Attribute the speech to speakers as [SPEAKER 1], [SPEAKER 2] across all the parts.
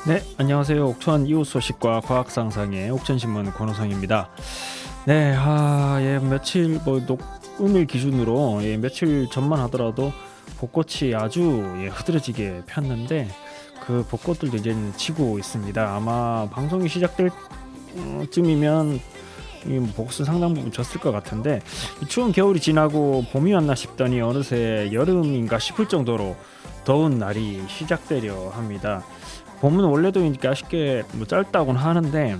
[SPEAKER 1] 네, 안녕하세요. 옥천 이웃 소식과 과학 상상의 옥천신문 권호성입니다. 네, 며칠 녹음일 기준으로 며칠 전만 하더라도 벚꽃이 아주 흐드러지게 폈는데 그 벚꽃들도 이제 지고 있습니다. 아마 방송이 시작될 쯤이면 이 벚꽃은 상당 부분 졌을 것 같은데, 이 추운 겨울이 지나고 봄이 왔나 싶더니 어느새 여름인가 싶을 정도로 더운 날이 시작되려 합니다. 봄은 원래도 이렇게 아쉽게 짧다고는 하는데,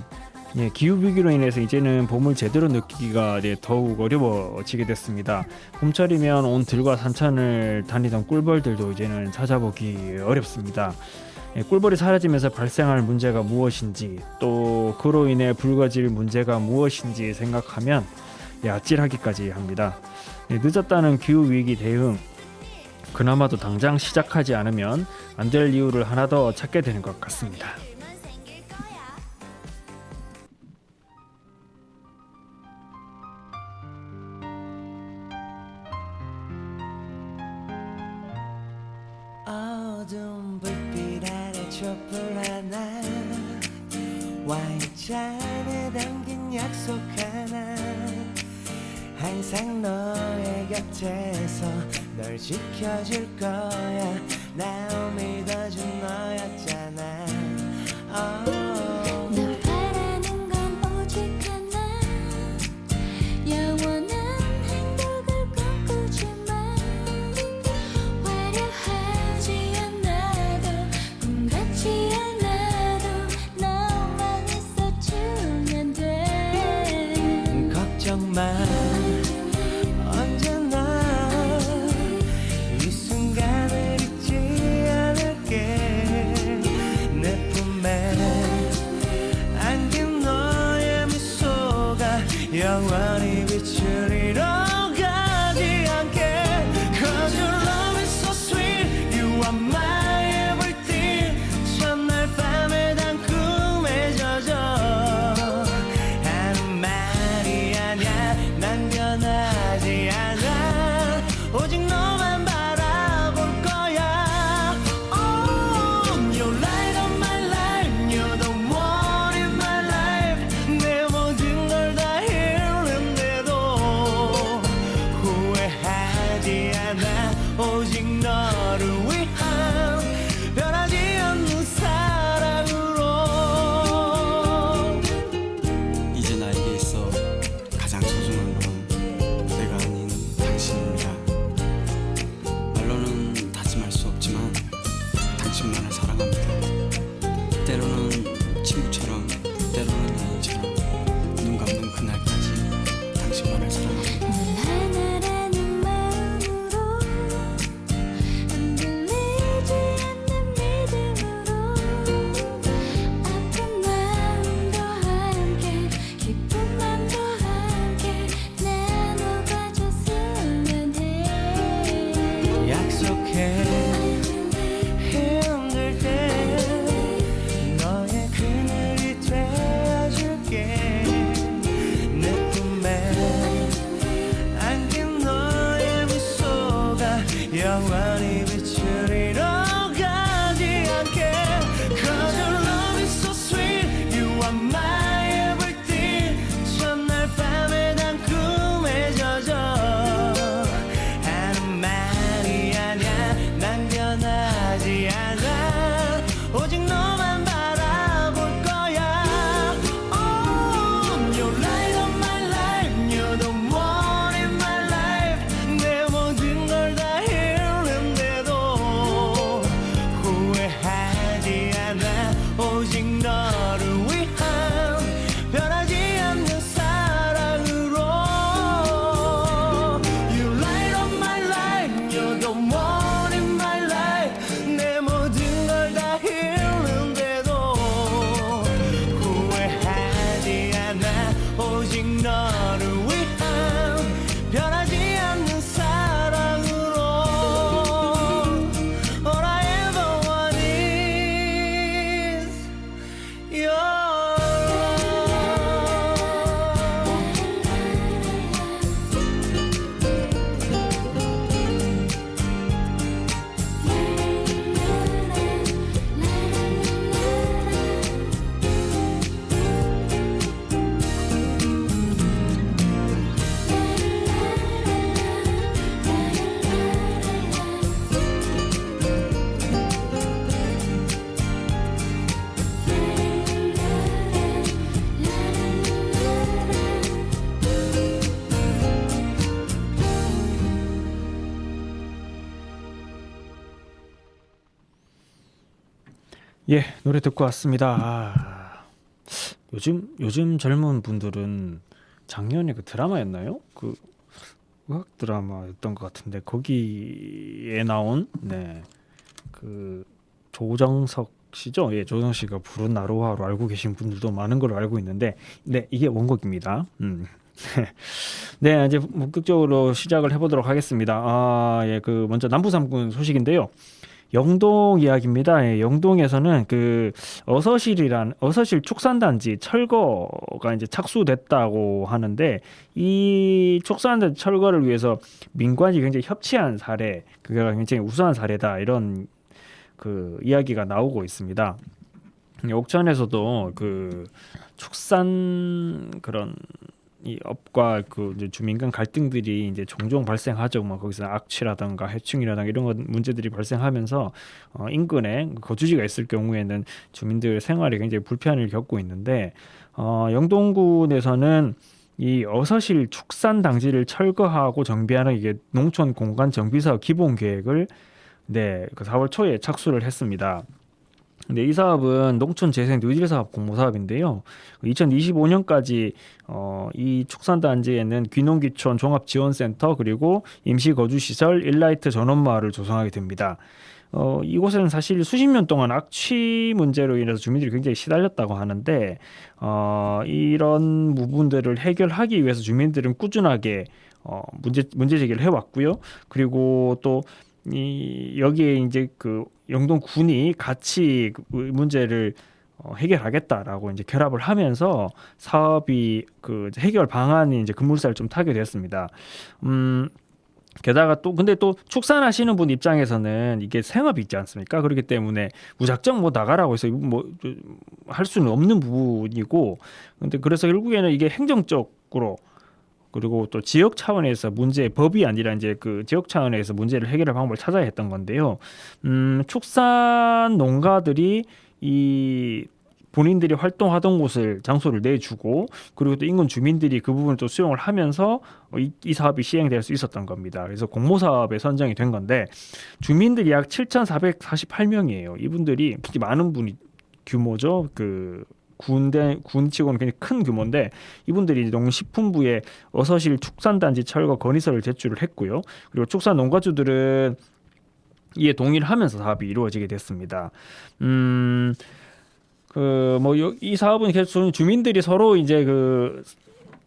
[SPEAKER 1] 기후 위기로 인해서 이제는 봄을 제대로 느끼기가 더욱 어려워지게 됐습니다. 봄철이면 온 들과 산천을 다니던 꿀벌들도 이제는 찾아보기 어렵습니다. 꿀벌이 사라지면서 발생할 문제가 무엇인지, 또 그로 인해 불거질 문제가 무엇인지 생각하면 아찔하기까지 합니다. 늦었다는 기후 위기 대응, 그나마도 당장 시작하지 않으면 안 될 이유를 하나 더 찾게 되는 것 같습니다.
[SPEAKER 2] 어두운 불빛 아래 촛불 하나, 와인잔에 담긴 약속 하나, 항상 너의 곁에서 널 지켜줄 거야. 날 믿어준 너였잖아.
[SPEAKER 3] 널 바라는 건 오직 하나, 영원한 행복을 꿈꾸지만 화려하지 않아도 꿈같지 않아도 너만 있어주면 돼.
[SPEAKER 2] 걱정 마, 언제나 이 순간을 잊지 않을게. 내 품에 안긴 너의 미소가 영원히 비추리러 가지 않게. Cause your love is so sweet, you are my everything. 첫날 밤에 단 꿈에 젖어 하는 말이 아냐. 난 변하지 않아, 오직 너만 바라볼 거야. Oh, you're light of my life, you're the one in my life. 내 모든 걸 다 잃는데도 후회하지 않아, 오직 너를 위한 변하지 않는 사랑으로.
[SPEAKER 4] 이제 나에게 있어 가장 소중한 건 내가 아닌 당신입니다. 말로는 다짐할 수 없지만 당신만을 사랑합니다. 때로는 친구처럼, 때로는 연인처럼, 눈 감는 그날까지 당신만을 사랑합니다.
[SPEAKER 3] 늘 하나라는 마음으로, 흔들리지 않는 믿음으로, 아픈 마음도 함께 기쁜 맘도 함께 나눠가줬으면 해.
[SPEAKER 2] 약속해, 힘들 때 너의 그늘이 되어줄게. 내 품에 안긴 너의 미소가 영원히 비추리러 가지 않게. Cause your love is so sweet, you are my everything. 첫날 밤에 단 꿈에 젖어 하는 말이 아냐. 난 변하지 않아, 오직 너만 바라볼 거야. Oh, you're light of my life, you're the one in my life. 내 모든 걸 다 잃는데도 후회하지 않아, 오직 너를 위한 변하지 않는 사랑으로. You light of my life, you're the one in my life. 내 모든 걸 다 잃는데도 후회하지 않아, 오직 너를 위한 변하지 않는 사랑으로. All I ever want is your
[SPEAKER 1] 예, 노래 듣고 왔습니다. 요즘 젊은 분들은 작년에 그 드라마였나요? 그 의학 드라마였던 것 같은데 거기에 나온 그 조정석 씨죠? 예, 조정석 씨가 부른 나로하로 알고 계신 분들도 많은 걸로 알고 있는데, 네, 이게 원곡입니다. 네, 이제 본격적으로 시작을 해보도록 하겠습니다. 예, 그 먼저 남부 3군 소식인데요. 영동 이야기입니다. 예, 영동에서는 그 어서실 축산단지 철거가 이제 착수됐다고 하는데, 이 축산단지 철거를 위해서 민관이 굉장히 협치한 사례, 그게 굉장히 우수한 사례다, 이런 그 이야기가 나오고 있습니다. 옥천에서도 그 축산 그런 이 업과 그 이제 주민 간 갈등들이 이제 종종 발생하죠. 뭐 거기서 악취라든가 해충이라든가 이런 것 문제들이 발생하면서 인근에 거주지가 있을 경우에는 주민들 생활이 굉장히 불편을 겪고 있는데, 영동군에서는 이 어서실 축산 당지를 철거하고 정비하는 이게 농촌 공간 정비 사업 기본 계획을 그 4월 초에 착수를 했습니다. 근데 이 사업은 농촌 재생 뉴딜 사업 공모 사업인데요. 2025년까지 이 축산단지에는 귀농귀촌 종합지원센터 그리고 임시거주시설 일라이트 전원마을을 조성하게 됩니다. 이곳에는 사실 수십 년 동안 악취 문제로 인해서 주민들이 굉장히 시달렸다고 하는데, 이런 부분들을 해결하기 위해서 주민들은 꾸준하게 문제 제기를 해왔고요. 그리고 또 여기에 이제 그 영동군이 같이 그 문제를 해결하겠다라고 이제 결합을 하면서 사업이 그 해결 방안이 이제 급물살을 좀 타게 됐습니다. 게다가 또 근데 또 축산하시는 분 입장에서는 이게 생업이 있지 않습니까? 그렇기 때문에 무작정 뭐 나가라고 해서 뭐 할 수는 없는 부분이고, 근데 그래서 결국에는 이게 행정적으로 그리고 또 지역 차원에서 법이 아니라 이제 그 지역 차원에서 문제를 해결할 방법을 찾아야 했던 건데요. 축산 농가들이 이 본인들이 활동하던 곳을 장소를 내주고, 그리고 또 인근 주민들이 그 부분을 또 수용을 하면서 이 사업이 시행될 수 있었던 겁니다. 그래서 공모 사업에 선정이 된 건데, 주민들이 약 7,448명이에요. 이분들이 많은 분이 규모죠. 그 군치고는 굉장히 큰 규모인데, 이분들이 농식품부에 어서실 축산단지 철거 건의서를 제출을 했고요. 그리고 축산 농가주들은 이에 동의를 하면서 사업이 이루어지게 됐습니다. 이 사업은 계속 주민들이 서로 이제 그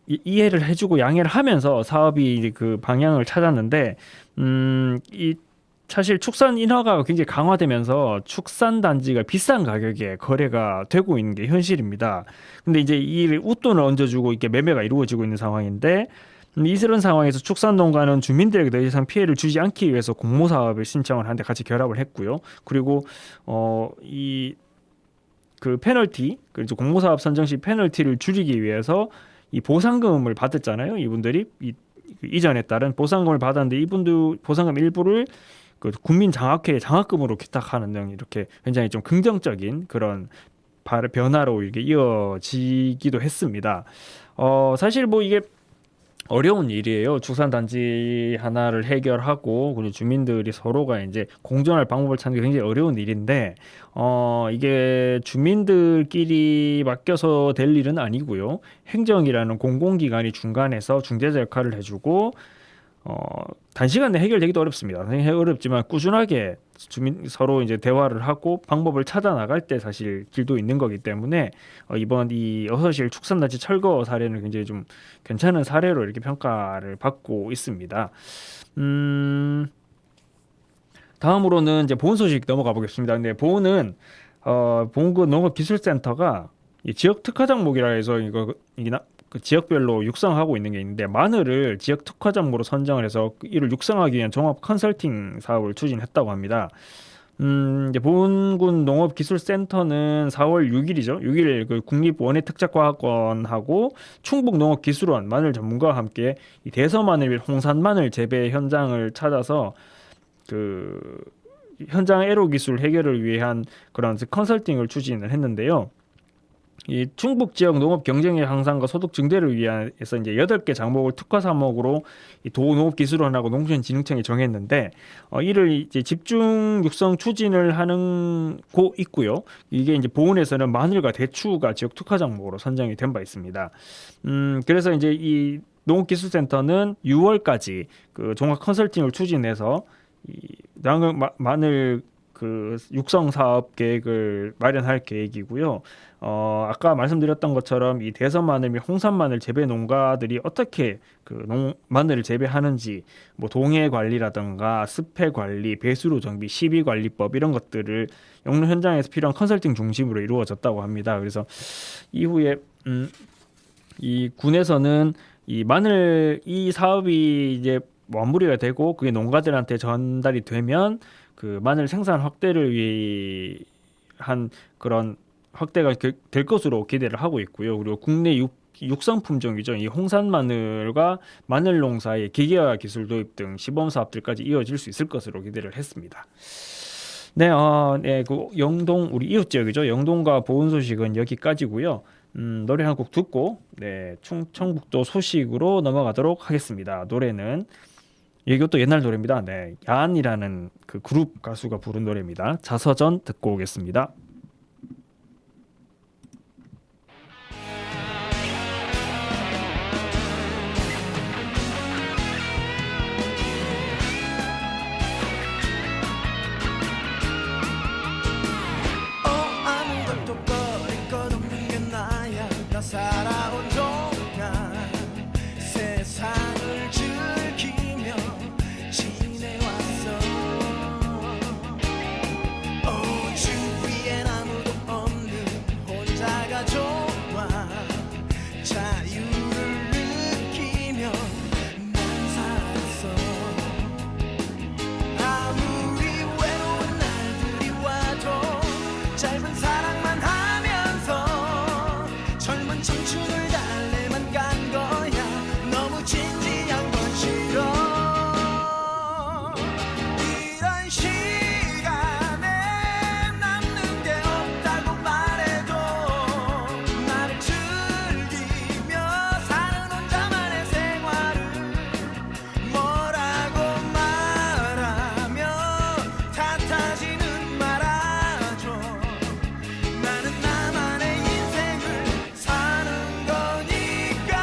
[SPEAKER 1] 이해를 해주고 양해를 하면서 사업이 이제 그 방향을 찾았는데, 이 사실 축산 인허가가 굉장히 강화되면서 축산 단지가 비싼 가격에 거래가 되고 있는 게 현실입니다. 근데 이제 이 웃돈을 얹어주고 이렇게 매매가 이루어지고 있는 상황인데, 이런 상황에서 축산 농가는 주민들에게 더 이상 피해를 주지 않기 위해서 공모 사업을 신청을 하는데 같이 결합을 했고요. 그리고 이 그 페널티, 그리고 공모 사업 선정 시 페널티를 줄이기 위해서 이 보상금을 받았잖아요. 이분들이 이전에 따른 보상금을 받았는데, 이분들 보상금 일부를 그 국민 장학회 장학금으로 기탁하는 등 이렇게 굉장히 좀 긍정적인 그런 변화로 이렇게 이어지기도 했습니다. 사실 뭐 이게 어려운 일이에요. 축산단지 하나를 해결하고 그리고 주민들이 서로가 이제 공존할 방법을 찾는 게 굉장히 어려운 일인데, 이게 주민들끼리 맡겨서 될 일은 아니고요. 행정이라는 공공기관이 중간에서 중재자 역할을 해주고, 단시간에 해결되기도 어렵습니다. 어렵지만 꾸준하게 주민 서로 이제 대화를 하고 방법을 찾아 나갈 때 사실 길도 있는 거기 때문에, 이번 이 어서실 축산단지 철거 사례는 굉장히 좀 괜찮은 사례로 이렇게 평가를 받고 있습니다. 다음으로는 이제 보훈 소식 넘어가 보겠습니다. 근데 보훈은 보훈군 농업기술센터가 이 지역 특화 작목이라 해서 그 지역별로 육성하고 있는 게 있는데, 마늘을 지역 특화 작목으로 선정을 해서 이를 육성하기 위한 종합 컨설팅 사업을 추진했다고 합니다. 이제 보훈군 농업기술센터는 4월 6일이죠. 6일 그 국립원예특작과학원하고 충북농업기술원 마늘 전문가와 함께 이 대서마늘 및 홍산 마늘 재배 현장을 찾아서 그 현장 애로 기술 해결을 위한 그런 컨설팅을 추진을 했는데요. 이 충북 지역 농업 경쟁력 향상과 소득 증대를 위해서 이제 8개 장목을 특화 사목으로 이 도농업기술원하고 농촌진흥청이 정했는데 이를 이제 집중 육성 추진을 하는 곳 있고요. 이게 이제 보훈에서는 마늘과 대추가 지역 특화 장목으로 선정이 된 바 있습니다. 그래서 이제 이 농업기술센터는 6월까지 그 종합 컨설팅을 추진해서 이 마늘 그 육성 사업 계획을 마련할 계획이고요. 아까 말씀드렸던 것처럼 이 대선 마늘 및 홍산 마늘 재배 농가들이 어떻게 그 마늘을 재배하는지, 뭐 동해 관리라든가 습해 관리, 배수로 정비, 시비 관리법 이런 것들을 영농 현장에서 필요한 컨설팅 중심으로 이루어졌다고 합니다. 그래서 이후에 이 군에서는 이 마늘 이 사업이 이제 마무리가 되고 그게 농가들한테 전달이 되면 그 마늘 생산 확대를 위한 그런 확대가 될 것으로 기대를 하고 있고요. 그리고 국내 육성 품종이죠. 이 홍산 마늘과 마늘 농사의 기계화 기술 도입 등 시범 사업들까지 이어질 수 있을 것으로 기대를 했습니다. 네, 네, 그 영동 우리 이웃 지역이죠. 영동과 보훈 소식은 여기까지고요. 노래 한 곡 듣고 네, 충청북도 소식으로 넘어가도록 하겠습니다. 노래는 이것도 옛날 노래입니다. 네, 야한이라는 그 그룹 가수가 부른 노래입니다. 자서전 듣고 오겠습니다.
[SPEAKER 2] 아무것도 꺼릴 것 없는 게 나야. 나 살아온 동안 세상을 즐기며 지내왔어. 주위엔 아무도 없는 혼자가 좋아. 자유를 느끼며 난 살았어. 아무리 외로운 날들이 와도 짧은 사랑만 하면서 젊은 청춘을 달래만 간 거야. 너무 진지한 건 싫어. 이런 시간에 남는 게 없다고 말해도 나를 즐기며 사는 혼자만의 생활을 뭐라고 말하며 탓하지는 말아줘. 나는 나만의 인생을 사는 거니까.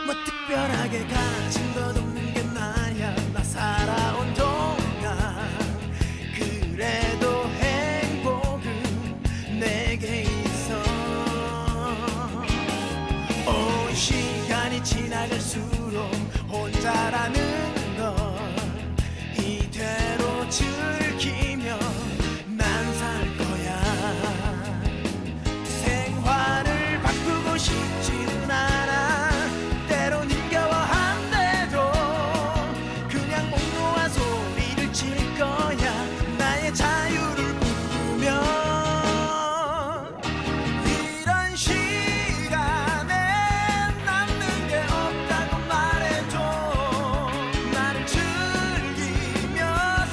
[SPEAKER 2] 뭐 특별하게 가진 것 없는 게 나야. 나 살아온 동안 그래도 행복은 내게 있어. 시간이 지나갈수록 혼자라는 걸 이대로 즐기며 난 살 거야. 생활을 바꾸고 싶지는 않아. 때론 힘겨워한데도 그냥 목 놓아 소리를 칠 거야. 나의 자유를 부르며. 이런 시간에 남는 게 없다고 말해도 나를 즐기며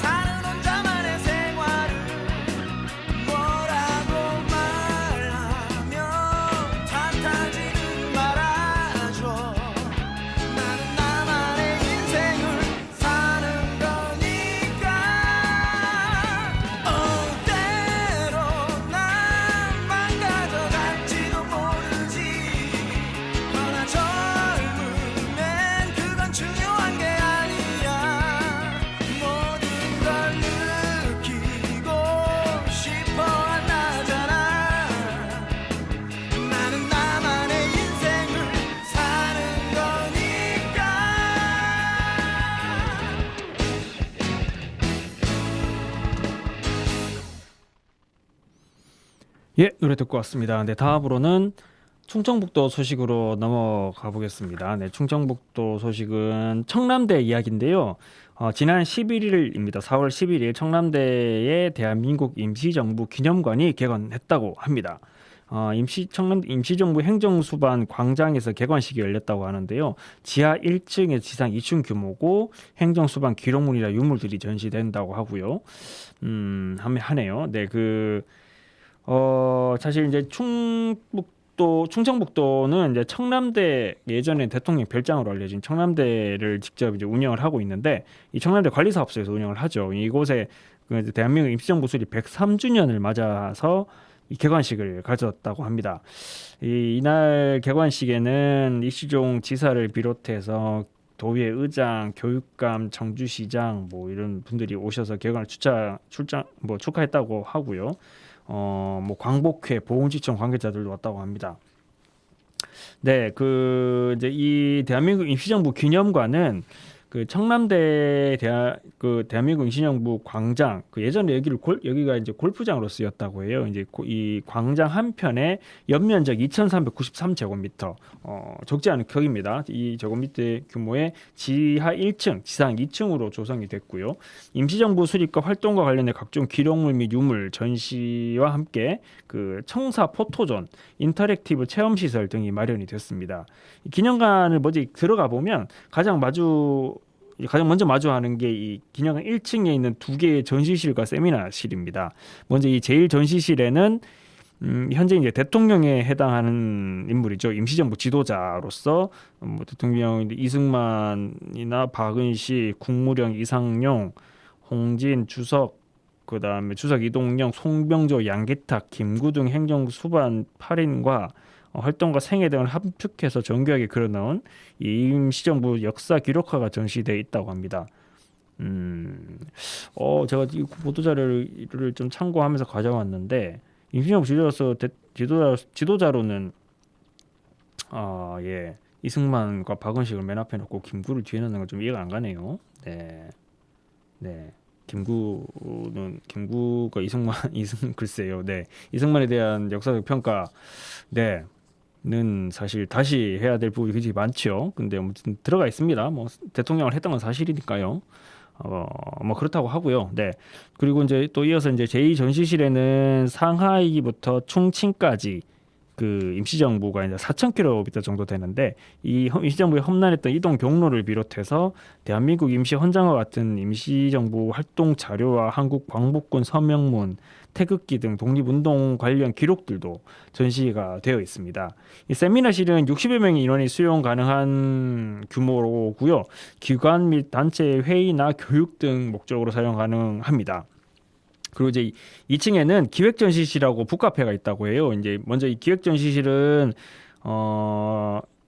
[SPEAKER 2] 사는 혼자만의 생활을 뭐라고 말하며 탓하지는 말아줘. 나는 나만의 인생을 사는 거니까. 때로 난 망가져갈지도 모르지. 그러나 젊으면 그건 중요한 게 아니야. 모든 걸 느끼고 싶어 한다잖아. 나는 나만의 인생을 사는 거니까.
[SPEAKER 1] 예, 노래 듣고 왔습니다. 네, 다음으로는 충청북도 소식으로 넘어가 보겠습니다. 네, 충청북도 소식은 청남대 이야기인데요. 지난 11일입니다. 4월 11일 청남대의 대한민국 임시정부 기념관이 개관했다고 합니다. 청남 임시정부 행정수반 광장에서 개관식이 열렸다고 하는데요. 지하 1층에 지상 2층 규모고 행정수반 기록물이나 유물들이 전시된다고 하고요. 하네요. 네, 사실 이제 충청북도는 이제 청남대 예전에 대통령 별장으로 알려진 청남대를 직접 이제 운영을 하고 있는데 이 청남대 관리사업소에서 운영을 하죠. 이곳에 대한민국 임시정부 수립 103주년을 맞아서 이 개관식을 가졌다고 합니다. 이날 개관식에는 이시종 지사를 비롯해서 도의회 의장, 교육감, 정주시장 뭐 이런 분들이 오셔서 개관을 축하했다고 하고요. 뭐 광복회, 보훈지청 관계자들도 왔다고 합니다. 네, 이제 이 대한민국 임시정부 기념관은 청남대 대한민국 임시정부 광장 예전에 여기가 이제 골프장으로 쓰였다고 해요. 이제 이 광장 한편에 연면적 2,393제곱미터 적지 않은 크기입니다. 이 제곱미터 규모의 지하 1층, 지상 2층으로 조성이 됐고요. 임시정부 수립과 활동과 관련된 각종 기록물 및 유물 전시와 함께 청사 포토존, 인터랙티브 체험 시설 등이 마련이 됐습니다. 이 기념관을 먼저 들어가 보면 가장 먼저 마주하는 게 이 기념관 1층에 있는 두 개의 전시실과 세미나실입니다. 먼저 이 제1 전시실에는 현재 이제 대통령에 해당하는 인물이죠. 임시정부 지도자로서 뭐 대통령 이승만이나 박은시, 국무령 이상용, 홍진, 주석, 그다음에 주석 이동영, 송병조, 양기탁, 김구등 행정수반 8인과 활동과 생애 등을 함축해서 정교하게 그려놓은 이 임시정부 역사 기록화가 전시되어 있다고 합니다. 제가 이 보도자료를 좀 참고하면서 가져왔는데 임시정부 지도자로는 이승만과 박은식을 맨 앞에 놓고 김구를 뒤에 놓는 건 좀 이해가 안 가네요. 네. 김구가 글쎄요. 네. 이승만에 대한 역사적 평가, 는 사실 다시 해야 될 부분이 굉장히 많죠. 근데 아무튼 들어가 있습니다. 뭐 대통령을 했던 건 사실이니까요. 뭐 그렇다고 하고요. 네. 그리고 이제 또 이어서 이제 제2 전시실에는 상하이부터 충칭까지 임시정부가 이제 4,000km 정도 되는데 이 임시정부에 험난했던 이동 경로를 비롯해서 대한민국 임시 헌장과 같은 임시정부 활동 자료와 한국 광복군 서명문, 태극기 등 독립운동 관련 기록들도 전시가 되어 있습니다. 이 세미나실은 60여 명의 인원이 수용 가능한 규모로고요. 기관 및 단체 회의나 교육 등 목적으로 사용 가능합니다. 그리고 이제 2층에는 기획전시실하고 북카페가 있다고 해요. 이제 먼저 이 기획전시실은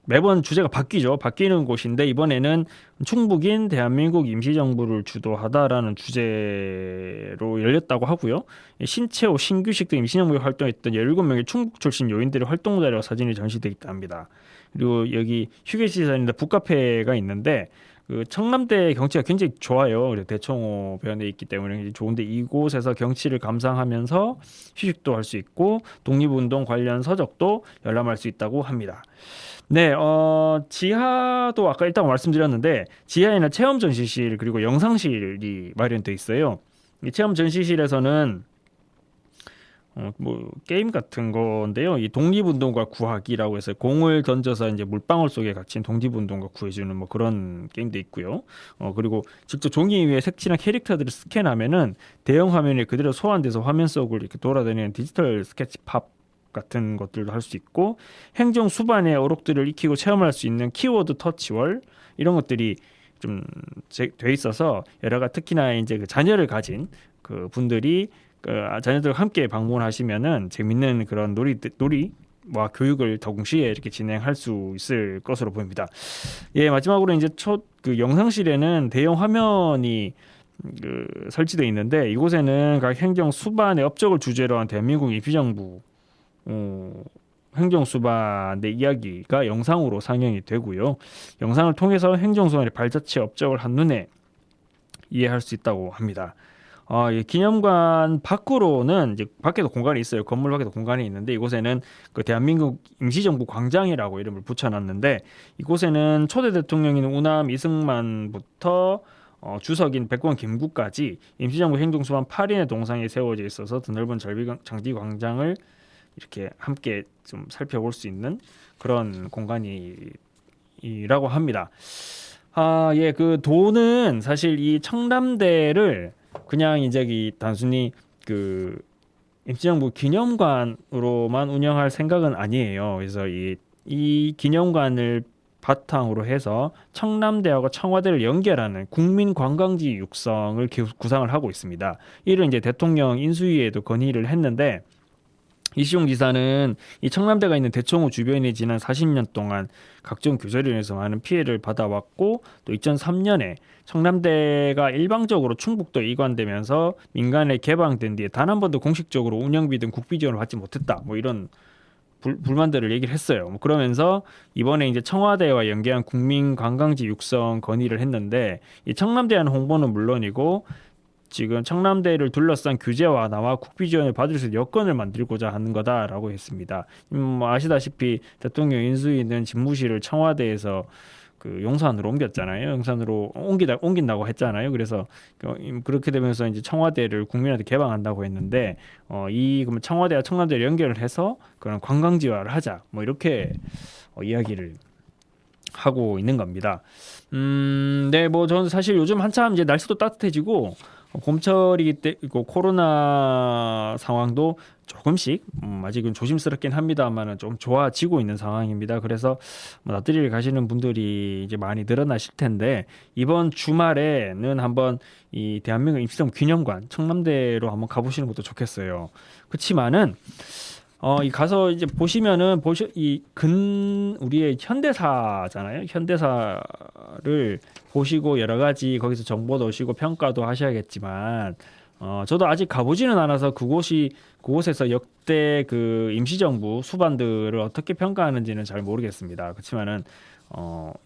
[SPEAKER 1] 매번 주제가 바뀌는 곳인데 이번에는 충북인 대한민국 임시정부를 주도하다라는 주제로 열렸다고 하고요. 신채호, 신규식 등 임시정부에 활동했던 17명의 충북 출신 요인들의 활동 자료와 사진이 전시되어 있다 합니다. 그리고 여기 휴게시설인데 북카페가 있는데 청남대 경치가 굉장히 좋아요. 대청호 변에 있기 때문에 좋은데 이곳에서 경치를 감상하면서 휴식도 할 수 있고 독립운동 관련 서적도 열람할 수 있다고 합니다. 네, 지하도 아까 일단 말씀드렸는데 지하에는 체험 전시실 그리고 영상실이 마련돼 있어요. 이 체험 전시실에서는 뭐 게임 같은 건데요. 이 독립운동가 구하기라고 해서 공을 던져서 이제 물방울 속에 갇힌 독립운동가 구해주는 뭐 그런 게임도 있고요. 그리고 직접 종이 위에 색칠한 캐릭터들을 스캔하면은 대형 화면에 그대로 소환돼서 화면 속을 이렇게 돌아다니는 디지털 스케치팝 같은 것들도 할 수 있고 행정 수반의 어록들을 익히고 체험할 수 있는 키워드 터치월 이런 것들이 좀 돼 있어서 특히나 이제 자녀를 가진 분들이 자녀들과 함께 방문하시면은 재밌는 그런 놀이와 교육을 동시에 이렇게 진행할 수 있을 것으로 보입니다. 예, 마지막으로 이제 영상실에는 대형 화면이 설치되어 있는데 이곳에는 각 행정 수반의 업적을 주제로 한 대한민국 임시정부 행정수반의 이야기가 영상으로 상영이 되고요. 영상을 통해서 행정수반의 발자취 업적을 한눈에 이해할 수 있다고 합니다. 이 기념관 밖으로는 이제 밖에도 공간이 있어요. 건물 밖에도 공간이 있는데 이곳에는 그 대한민국 임시정부 광장이라고 이름을 붙여놨는데 이곳에는 초대 대통령인 우남 이승만부터 주석인 백범 김구까지 임시정부 행정수반 8인의 동상이 세워져 있어서 드넓은 장지 광장을 이렇게 함께 좀 살펴볼 수 있는 그런 공간이라고 합니다. 예, 그 도는 사실 이 청남대를 그냥 이제 단순히 그 임시정부 기념관으로만 운영할 생각은 아니에요. 그래서 이 기념관을 바탕으로 해서 청남대하고 청와대를 연결하는 국민 관광지 육성을 구상을 하고 있습니다. 이를 이제 대통령 인수위에도 건의를 했는데 이시용 지사는 이 청남대가 있는 대청호 주변이 지난 40년 동안 각종 규제로 인해서 많은 피해를 받아왔고 또 2003년에 청남대가 일방적으로 충북도에 이관되면서 민간에 개방된 뒤에 단 한 번도 공식적으로 운영비 등 국비 지원을 받지 못했다. 뭐 이런 불만들을 얘기를 했어요. 뭐 그러면서 이번에 이제 청와대와 연계한 국민 관광지 육성 건의를 했는데 이 청남대한 홍보는 물론이고 지금 청남대를 둘러싼 규제와 나와 국비 지원을 받을 수 있는 여건을 만들고자 하는 거다라고 했습니다. 뭐 아시다시피 대통령 인수위는 집무실을 청와대에서 그 용산으로 옮겼잖아요. 용산으로 옮긴다고 했잖아요. 그래서 그렇게 되면서 이제 청와대를 국민한테 개방한다고 했는데 그러면 청와대와 청남대를 연결을 해서 그런 관광지화를 하자. 뭐 이렇게 이야기를 하고 있는 겁니다. 네, 뭐 저는 사실 요즘 한참 이제 날씨도 따뜻해지고 봄철이기 때문에 코로나 상황도 조금씩 아직은 조심스럽긴 합니다만은 좀 좋아지고 있는 상황입니다. 그래서 나들이를 가시는 분들이 이제 많이 늘어나실 텐데 이번 주말에는 한번 이 대한민국 임시정부 기념관 청남대로 한번 가보시는 것도 좋겠어요. 그렇지만은 이 가서 이제 보시면은 우리의 현대사잖아요. 현대사를 보시고 여러 가지 거기서 정보도 오시고 평가도 하셔야겠지만 저도 아직 가보지는 않아서 그곳에서 역대 그 임시정부 수반들을 어떻게 평가하는지는 잘 모르겠습니다. 그렇지만은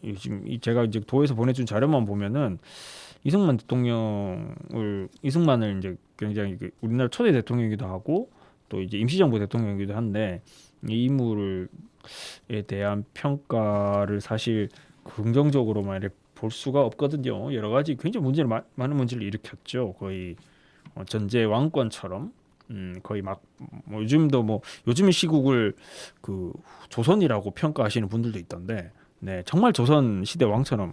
[SPEAKER 1] 요즘 제가 이제 도에서 보내준 자료만 보면은 이승만을 이제 굉장히 우리나라 초대 대통령이기도 하고 또 이제 임시정부 대통령이기도 한데 이 인물에 대한 평가를 사실 긍정적으로만 이렇게 볼 수가 없거든요. 여러 가지 굉장히 많은 문제를 일으켰죠. 거의 전제 왕권처럼 거의 뭐 요즘 시국을 그 조선이라고 평가하시는 분들도 있던데, 네 정말 조선 시대 왕처럼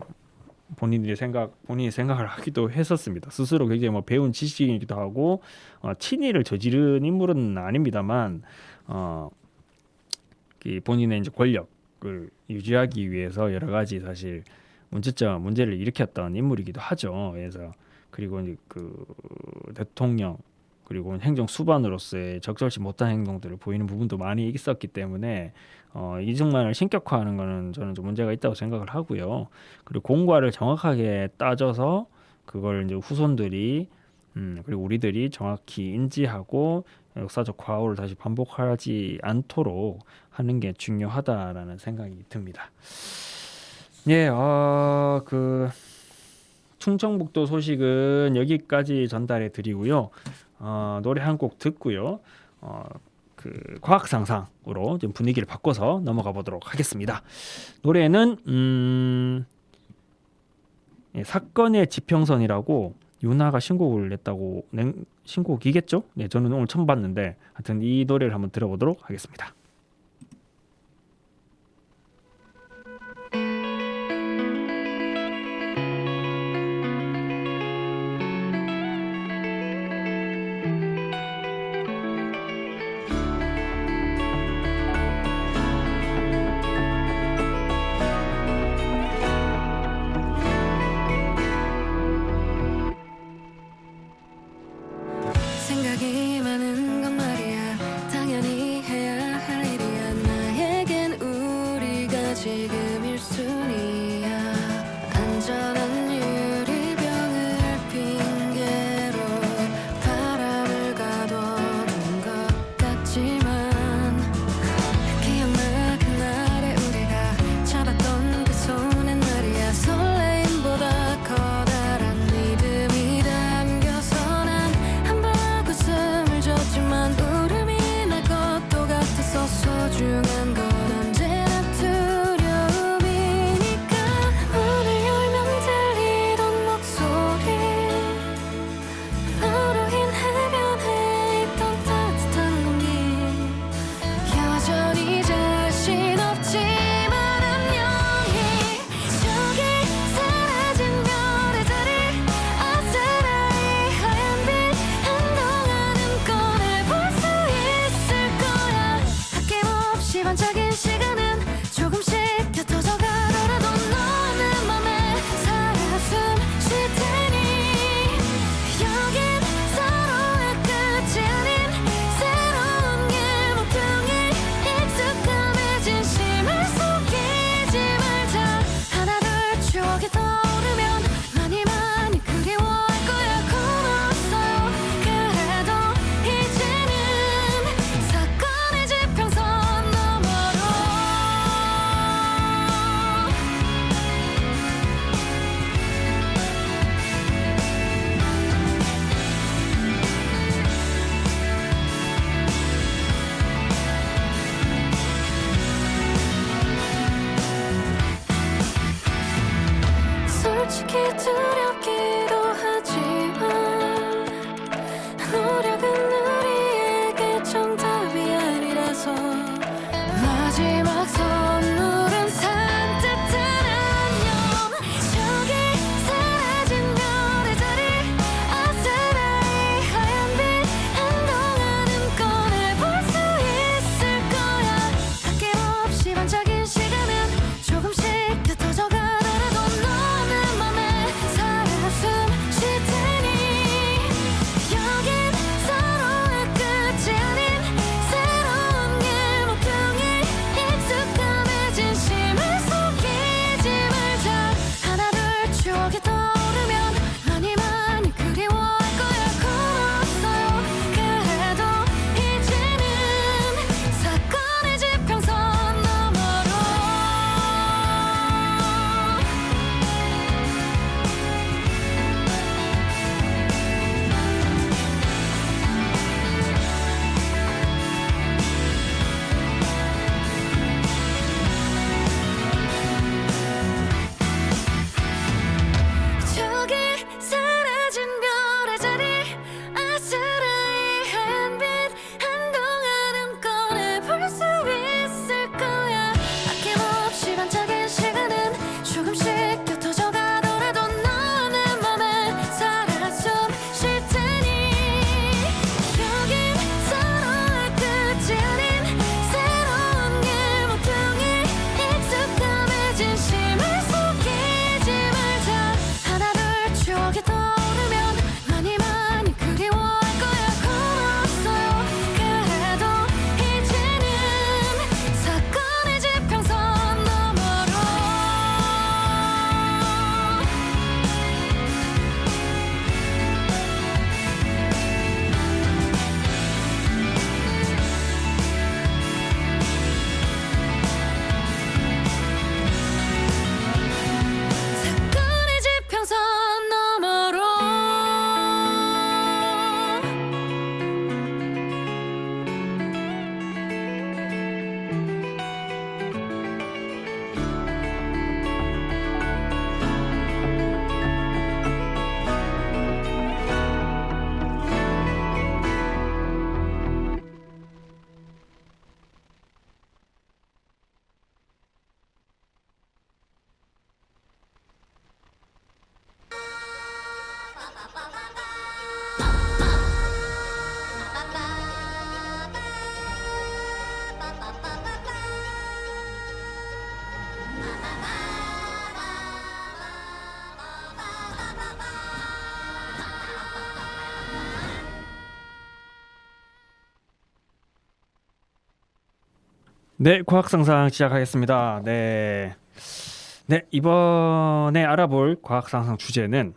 [SPEAKER 1] 본인이 생각을 하기도 했었습니다. 스스로 굉장히 뭐 배운 지식이기도 하고 친일을 저지른 인물은 아닙니다만 본인의 이제 권력을 유지하기 위해서 여러 가지 사실 문제를 일으켰던 인물이기도 하죠. 그래서 그리고 이제 그 대통령 그리고 행정 수반으로서의 적절치 못한 행동들을 보이는 부분도 많이 있었기 때문에 이승만을 신격화하는 거는 저는 좀 문제가 있다고 생각을 하고요. 그리고 공과를 정확하게 따져서 그걸 이제 후손들이 그리고 우리들이 정확히 인지하고 역사적 과오를 다시 반복하지 않도록 하는 게 중요하다라는 생각이 듭니다. 예, 그 충청북도 소식은 여기까지 전달해 드리고요. 노래 한 곡 듣고요. 그 과학 상상으로 좀 분위기를 바꿔서 넘어가 보도록 하겠습니다. 노래는 사건의 지평선이라고 윤하가 신곡을 냈다고 신곡이겠죠? 네, 저는 오늘 처음 봤는데 하여튼 이 노래를 한번 들어보도록 하겠습니다.
[SPEAKER 3] 생각이 많은 건 말이야 당연히 해야 할
[SPEAKER 1] 네, 과학상상 시작하겠습니다. 네, 네 이번에 알아볼 과학상상 주제는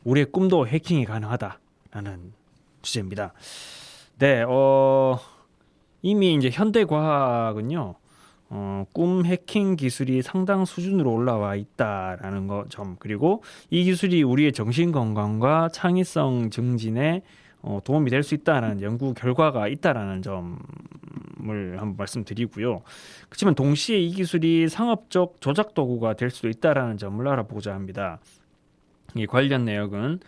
[SPEAKER 1] 우리의 꿈도 해킹이 가능하다라는 주제입니다. 네, 이미 이제 현대 과학은요, 꿈 해킹 기술이 상당 수준으로 올라와 있다라는 점, 그리고 이 기술이 우리의 정신 건강과 창의성 증진에 도움이 될 수 있다는 연구 결과가 있다라는 점을 한번 말씀드리고요. 그렇지만 동시에 이 기술이 상업적 조작 도구가 될 수도 있다라는 점을 알아보고자 합니다. 이 관련 내용은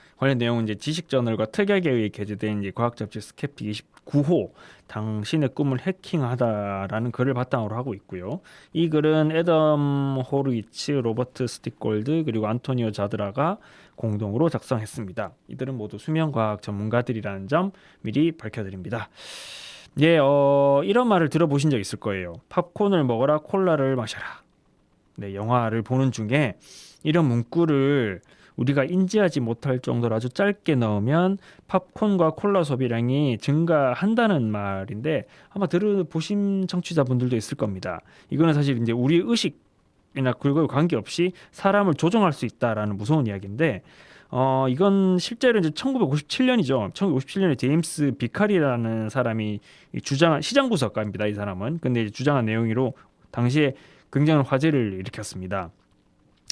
[SPEAKER 1] 이제 지식저널과 특약에 의해 게재된 이제 과학 잡지 스캡틱 29호 당신의 꿈을 해킹하다라는 글을 바탕으로 하고 있고요. 이 글은 애덤 호르위츠, 로버트 스틱골드 그리고 안토니오 자드라가 공동으로 작성했습니다. 이들은 모두 수면과학 전문가들이라는 점 미리 밝혀드립니다. 예, 이런 말을 들어보신 적 있을 거예요. 팝콘을 먹어라, 콜라를 마셔라. 네, 영화를 보는 중에 이런 문구를 우리가 인지하지 못할 정도로 아주 짧게 넣으면 팝콘과 콜라 소비량이 증가한다는 말인데 아마 들어보신 청취자분들도 있을 겁니다. 이거는 사실 이제 우리 의식이나 그거에 관계없이 사람을 조종할 수 있다라는 무서운 이야기인데 이건 실제로 이제 1957년이죠. 1957년에 제임스 비카리라는 사람이 주장한 시장 분석가입니다. 이 사람은. 근데 이제 주장한 내용으로 당시에 굉장한 화제를 일으켰습니다.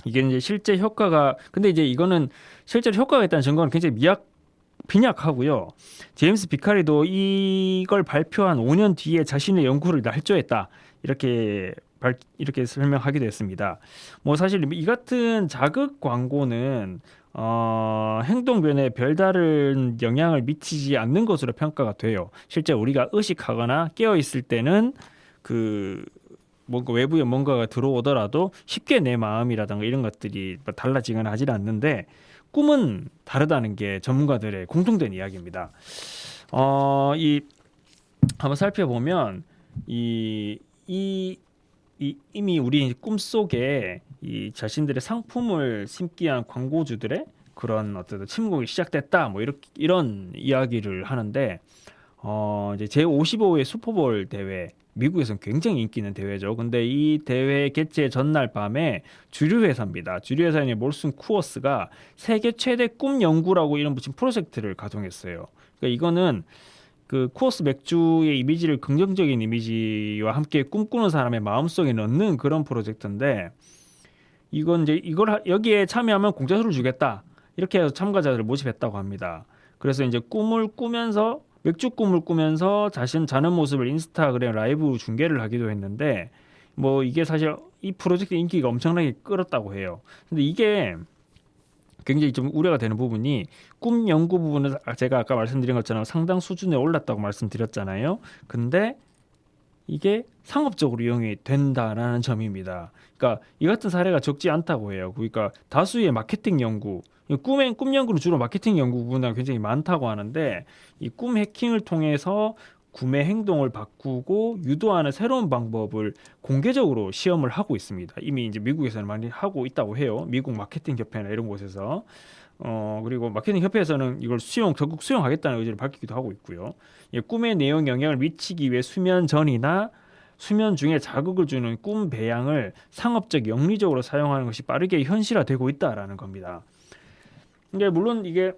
[SPEAKER 1] 이게 이제 실제 효과가 근데 이제 이거는 실제로 효과가 있다는 증거는 굉장히 빈약하고요. 제임스 비카리도 이걸 발표한 5년 뒤에 자신의 연구를 날조했다 이렇게 설명하기도 했습니다. 뭐 사실 이 같은 자극 광고는 행동 변화에 별다른 영향을 미치지 않는 것으로 평가가 돼요. 실제 우리가 의식하거나 깨어 있을 때는 뭔가 외부에 뭔가가 들어오더라도 쉽게 내 마음이라든가 이런 것들이 달라지거나 하질 않는데 꿈은 다르다는 게 전문가들의 공통된 이야기입니다. 한번 살펴보면 이미 우리 꿈속에 이 자신들의 상품을 심기 위한 광고주들의 그런 어떤 침공이 시작됐다 뭐 이런 이야기를 하는데 이제 제55회 슈퍼볼 대회 미국에서는 굉장히 인기 있는 대회죠. 근데 이 대회 개최 전날 밤에 주류 회사입니다. 주류 회사인 몰슨 쿠어스가 세계 최대 꿈 연구라고 이름 붙인 프로젝트를 가동했어요. 그러니까 이거는 그 쿠어스 맥주의 이미지를 긍정적인 이미지와 함께 꿈꾸는 사람의 마음속에 넣는 그런 프로젝트인데 이건 이제 여기에 참여하면 공짜수를 주겠다. 이렇게 해서 참가자들을 모집했다고 합니다. 그래서 이제 맥주 꿈을 꾸면서 자신 자는 모습을 인스타그램 라이브 중계를 하기도 했는데 뭐 이게 사실 이 프로젝트 인기가 엄청나게 끌었다고 해요. 근데 이게 굉장히 좀 우려가 되는 부분이 꿈 연구 부분은 제가 아까 말씀드린 것처럼 상당 수준에 올랐다고 말씀드렸잖아요. 근데 이게 상업적으로 이용이 된다라는 점입니다. 그러니까 이 같은 사례가 적지 않다고 해요. 그러니까 다수의 마케팅 연구, 꿈 연구는 주로 마케팅 연구 부분이 굉장히 많다고 하는데 이 꿈 해킹을 통해서 구매 행동을 바꾸고 유도하는 새로운 방법을 공개적으로 시험을 하고 있습니다. 이미 이제 미국에서는 많이 하고 있다고 해요. 미국 마케팅 협회나 이런 곳에서. 그리고 마케팅 협회에서는 이걸 적극 수용하겠다는 의지를 밝히기도 하고 있고요. 꿈의 내용 영향을 미치기 위해 수면 전이나 수면 중에 자극을 주는 꿈 배양을 상업적 영리적으로 사용하는 것이 빠르게 현실화되고 있다라는 겁니다. 근데 물론 이게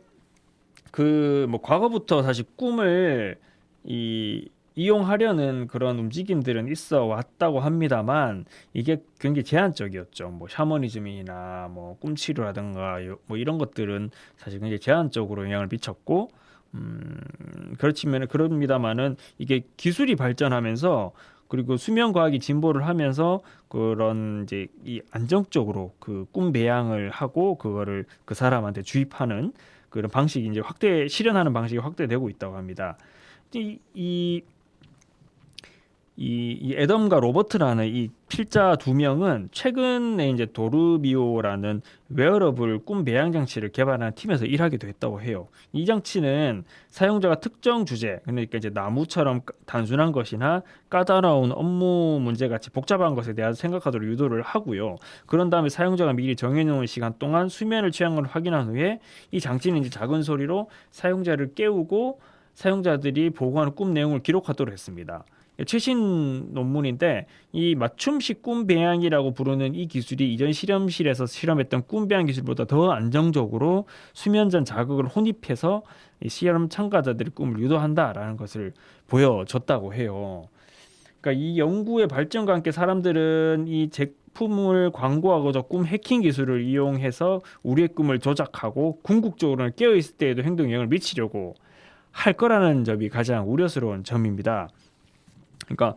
[SPEAKER 1] 과거부터 사실 꿈을 이용하려는 그런 움직임들은 있어 왔다고 합니다만 이게 굉장히 제한적이었죠. 뭐 샤머니즘이나 뭐 꿈치료라든가 뭐 이런 것들은 사실 굉장히 제한적으로 영향을 미쳤고 그렇습니다만은 이게 기술이 발전하면서 그리고 수면 과학이 진보를 하면서 그런 이제 이 안정적으로 그 꿈 배양을 하고 그거를 그 사람한테 주입하는 그런 방식이 이제 실현하는 방식이 확대되고 있다고 합니다. 이 애덤과 로버트라는 이 필자 두 명은 최근에 이제 도르비오라는 웨어러블 꿈 배양 장치를 개발하는 팀에서 일하기도 했다고 해요. 이 장치는 사용자가 특정 주제, 그러니까 이제 나무처럼 단순한 것이나 까다로운 업무 문제 같이 복잡한 것에 대해서 생각하도록 유도를 하고요. 그런 다음에 사용자가 미리 정해놓은 시간 동안 수면을 취한 걸 확인한 후에 이 장치는 이제 작은 소리로 사용자를 깨우고 사용자들이 보고하는 꿈 내용을 기록하도록 했습니다. 최신 논문인데 이 맞춤식 꿈 배양이라고 부르는 이 기술이 이전 실험실에서 실험했던 꿈 배양 기술보다 더 안정적으로 수면 전 자극을 혼입해서 이 실험 참가자들의 꿈을 유도한다라는 것을 보여줬다고 해요. 그러니까 이 연구의 발전과 함께 사람들은 이 제품을 광고하고자 꿈 해킹 기술을 이용해서 우리의 꿈을 조작하고 궁극적으로는 깨어 있을 때에도 행동 영향을 미치려고 할 거라는 점이 가장 우려스러운 점입니다. 그러니까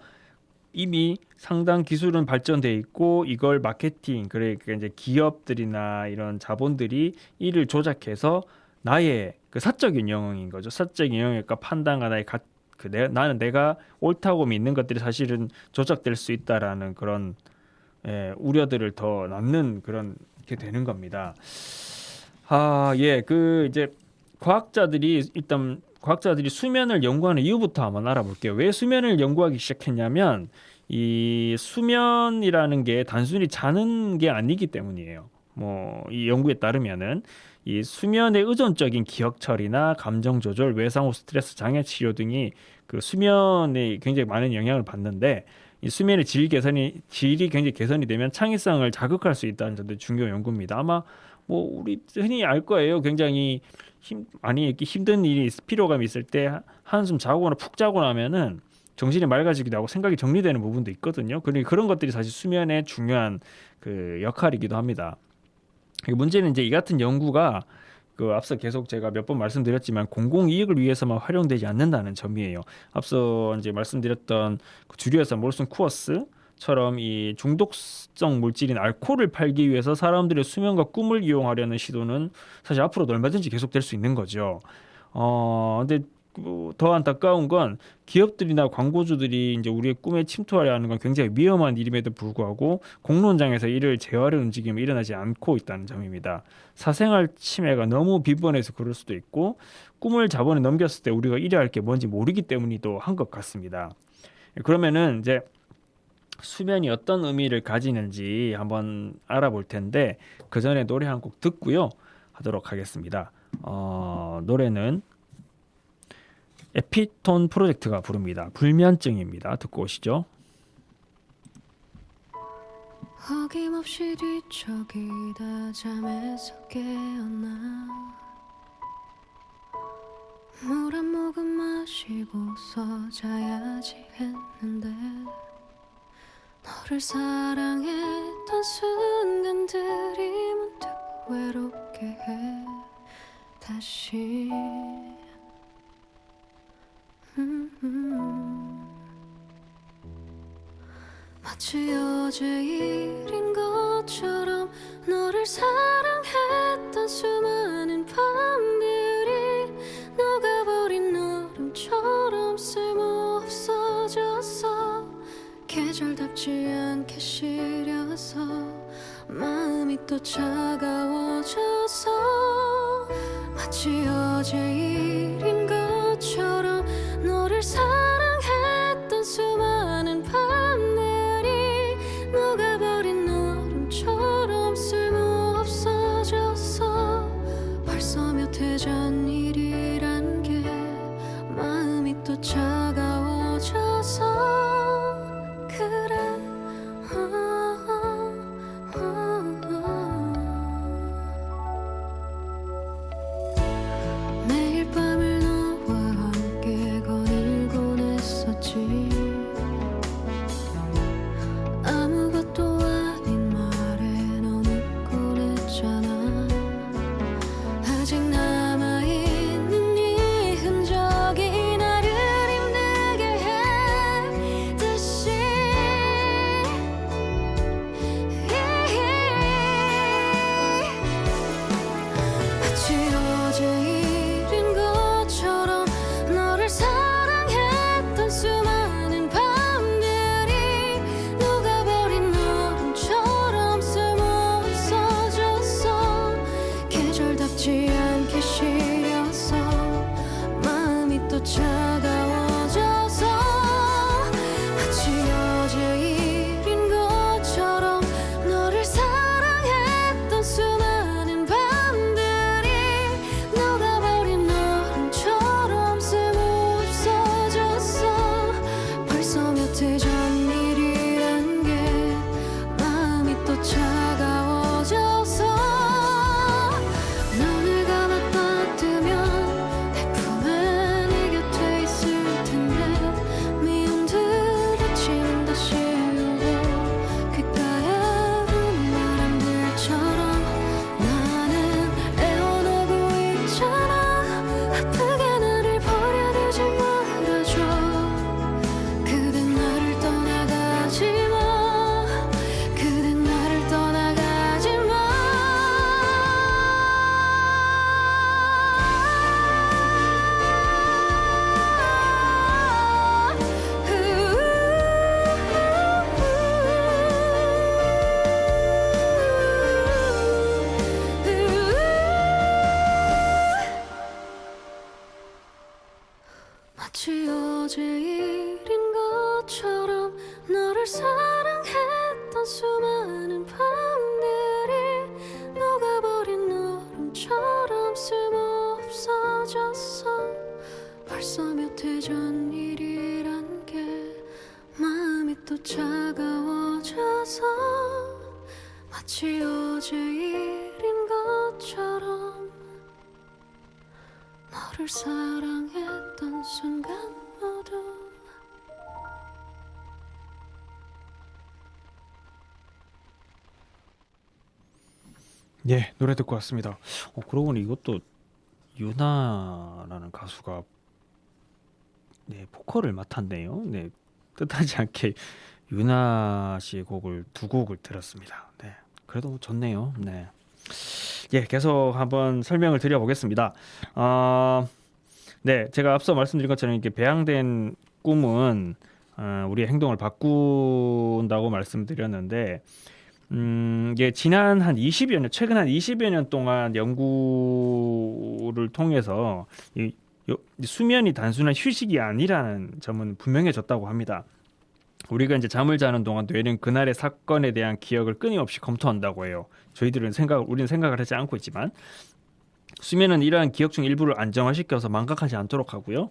[SPEAKER 1] 이미 상당 기술은 발전돼 있고 이걸 마케팅, 그러니까 이제 기업들이나 이런 자본들이 이를 조작해서 나의 그 사적인 영역인 거죠. 사적인 영역과 판단과 나는 내가 옳다고 믿는 것들이 사실은 조작될 수 있다라는 그런 우려들을 더 낳는 그런 게 되는 겁니다. 그 이제 과학자들이 수면을 연구하는 이유부터 한번 알아볼게요. 왜 수면을 연구하기 시작했냐면 이 수면이라는 게 단순히 자는 게 아니기 때문이에요. 이 연구에 따르면은 이 수면의 의존적인 기억 처리나 감정 조절, 외상 후 스트레스 장애 치료 등이 그 수면에 굉장히 많은 영향을 받는데 이 수면의 질이 굉장히 개선이 되면 창의성을 자극할 수 있다는 점도 중요한 연구입니다. 아마 우리 흔히 알 거예요. 굉장히 이렇게 힘든 일이 피로감이 있을 때 한숨 자거나 푹 자고 나면은 정신이 맑아지기도 하고 생각이 정리되는 부분도 있거든요. 그러니까 그런 것들이 사실 수면의 중요한 그 역할이기도 합니다. 문제는 이제 이 같은 연구가 앞서 계속 제가 몇 번 말씀드렸지만 공공이익을 위해서만 활용되지 않는다는 점이에요. 앞서 이제 말씀드렸던 줄여서 몰슨 쿠어스처럼 이 중독성 물질인 알코올을 팔기 위해서 사람들의 수면과 꿈을 이용하려는 시도는 사실 앞으로도 얼마든지 계속될 수 있는 거죠. 근데 더 안타까운 건 기업들이나 광고주들이 이제 우리의 꿈에 침투하려 하는 건 굉장히 위험한 일임에도 불구하고 공론장에서 이를 제어하려는 움직임이 일어나지 않고 있다는 점입니다. 사생활 침해가 너무 빈번해서 그럴 수도 있고 꿈을 자본에 넘겼을 때 우리가 이래야 할 게 뭔지 모르기 때문이기도 한 것 같습니다. 그러면은 이제 수면이 어떤 의미를 가지는지 한번 알아볼 텐데 그 전에 노래 한 곡 듣고요 하도록 하겠습니다. 노래는 에피톤 프로젝트가 부릅니다. 불면증입니다. 듣고 오시죠.
[SPEAKER 3] 어김없이 뒤척이다 잠에서 깨어나 물 한 모금 마시고서 자야지 했는데 너를 사랑했던 순간들이 문득 외롭게 해 다시 마치 어제 일인 것처럼 너를 사랑했던 수많은 밤들이 녹아버린 얼음처럼 쓸모없어졌어 계절답지 않게 시려서 마음이 또 차가워져서 마치 어제 일인 것처럼 너를 사랑했던 수많은 밤들이 녹아버린 얼음처럼 쓸모없어졌어 벌써 몇 해 전 일이란 게 마음이 또 차가워져서 그래 매일 밤을 너와 함께 거닐곤 했었지 아무것도 아닌 말에 넌 웃곤 했잖아 아직 남아있는 이 흔적이 나를 힘들게 했듯이 마치 어제 일인 것처럼 너를 사랑했던 수많은 밤들이 녹아버린 얼음처럼 쓸모없어졌어 계절답지 않게 시려서 마음이 또 차가워져서 마치 어제 일인 것처럼 너를 사랑했던 수많은 밤들이 녹아버린 얼음처럼 쓸모없어졌어 벌써 몇 어제 일인 것처럼 너를 사랑했던 수많은 밤들이 녹아버린 얼음처럼 쓸모없어졌어. 벌써 몇 해 전 일이란 게 마음이 또 차가워져서 마치 어제 일인 것처럼 너를 사랑했던 순간 모두.
[SPEAKER 1] 예, 노래 듣고 왔습니다. 그러고 보니 이것도 유나라는 가수가 네, 보컬을 맡았네요. 네, 뜻하지 않게 유나 씨의 곡을 두 곡을 들었습니다. 네, 그래도 좋네요. 네, 예, 계속 한번 설명을 드려보겠습니다. 네, 제가 앞서 말씀드린 것처럼 이렇게 배양된 꿈은 우리의 행동을 바꾼다고 말씀드렸는데, 이게 지난 한 20여 년, 최근 한 20여 년 동안 연구를 통해서 이 수면이 단순한 휴식이 아니라는 점은 분명해졌다고 합니다. 우리가 이제 잠을 자는 동안 뇌는 그날의 사건에 대한 기억을 끊임없이 검토한다고 해요. 우리는 생각을 하지 않고 있지만, 수면은 이러한 기억 중 일부를 안정화시켜서 망각하지 않도록 하고요.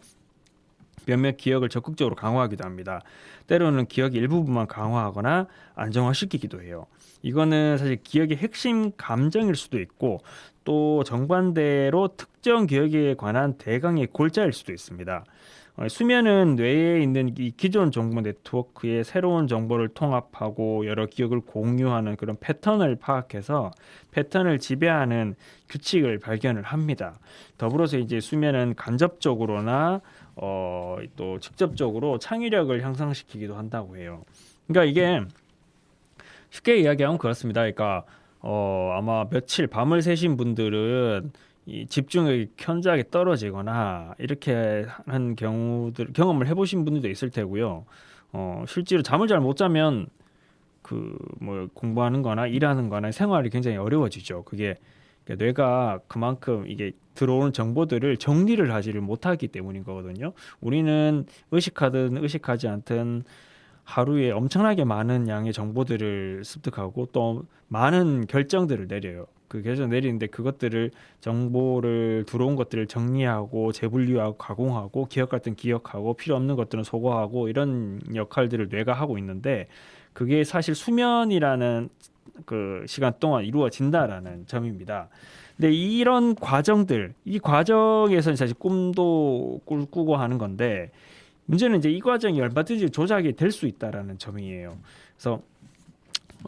[SPEAKER 1] 몇몇 기억을 적극적으로 강화하기도 합니다. 때로는 기억의 일부분만 강화하거나 안정화시키기도 해요. 이거는 사실 기억의 핵심 감정일 수도 있고, 또 정반대로 특정 기억에 관한 대강의 골자일 수도 있습니다. 수면은 뇌에 있는 이 기존 정보 네트워크의 새로운 정보를 통합하고 여러 기억을 공유하는 그런 패턴을 파악해서 패턴을 지배하는 규칙을 발견을 합니다. 더불어서 이제 수면은 간접적으로나 또 직접적으로 창의력을 향상시키기도 한다고 해요. 그러니까 이게 쉽게 이야기하면 그렇습니다. 그러니까 아마 며칠 밤을 새신 분들은 이 집중력이 현저하게 떨어지거나 이렇게 하는 경험을 해보신 분들도 있을 테고요. 실제로 잠을 잘 못 자면 그 뭐 공부하는 거나 일하는 거나 생활이 굉장히 어려워지죠. 그게 그러니까 뇌가 그만큼 이게 들어오는 정보들을 정리를 하지를 못하기 때문인 거거든요. 우리는 의식하든 의식하지 않든 하루에 엄청나게 많은 양의 정보들을 습득하고 또 많은 결정들을 내려요. 그 결정 내리는데 그것들을 정보를 들어온 것들을 정리하고 재분류하고 가공하고 기억하고 필요 없는 것들은 소거하고 이런 역할들을 뇌가 하고 있는데, 그게 사실 수면이라는 그 시간 동안 이루어진다라는 점입니다. 근데 이런 과정들, 이 과정에서는 사실 꿈도 꾸고 하는 건데, 문제는 이제 이 과정이 얼마든지 조작이 될 수 있다라는 점이에요. 그래서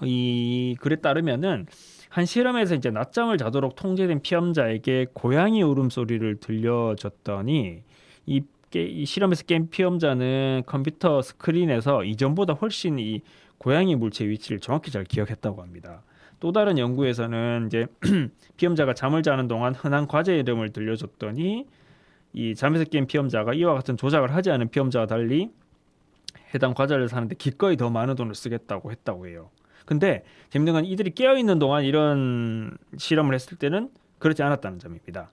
[SPEAKER 1] 이 글에 따르면은 한 실험에서 이제 낮잠을 자도록 통제된 피험자에게 고양이 울음소리를 들려줬더니 이 실험에서 깬 피험자는 컴퓨터 스크린에서 이전보다 훨씬 이 고양이 물체의 위치를 정확히 잘 기억했다고 합니다. 또 다른 연구에서는 이제 피험자가 잠을 자는 동안 흔한 과제 이름을 들려줬더니 이 잠에서 깬 피험자가 이와 같은 조작을 하지 않은 피험자와 달리 해당 과제를 사는데 기꺼이 더 많은 돈을 쓰겠다고 했다고 해요. 근데 재밌는 건 이들이 깨어있는 동안 이런 실험을 했을 때는 그렇지 않았다는 점입니다.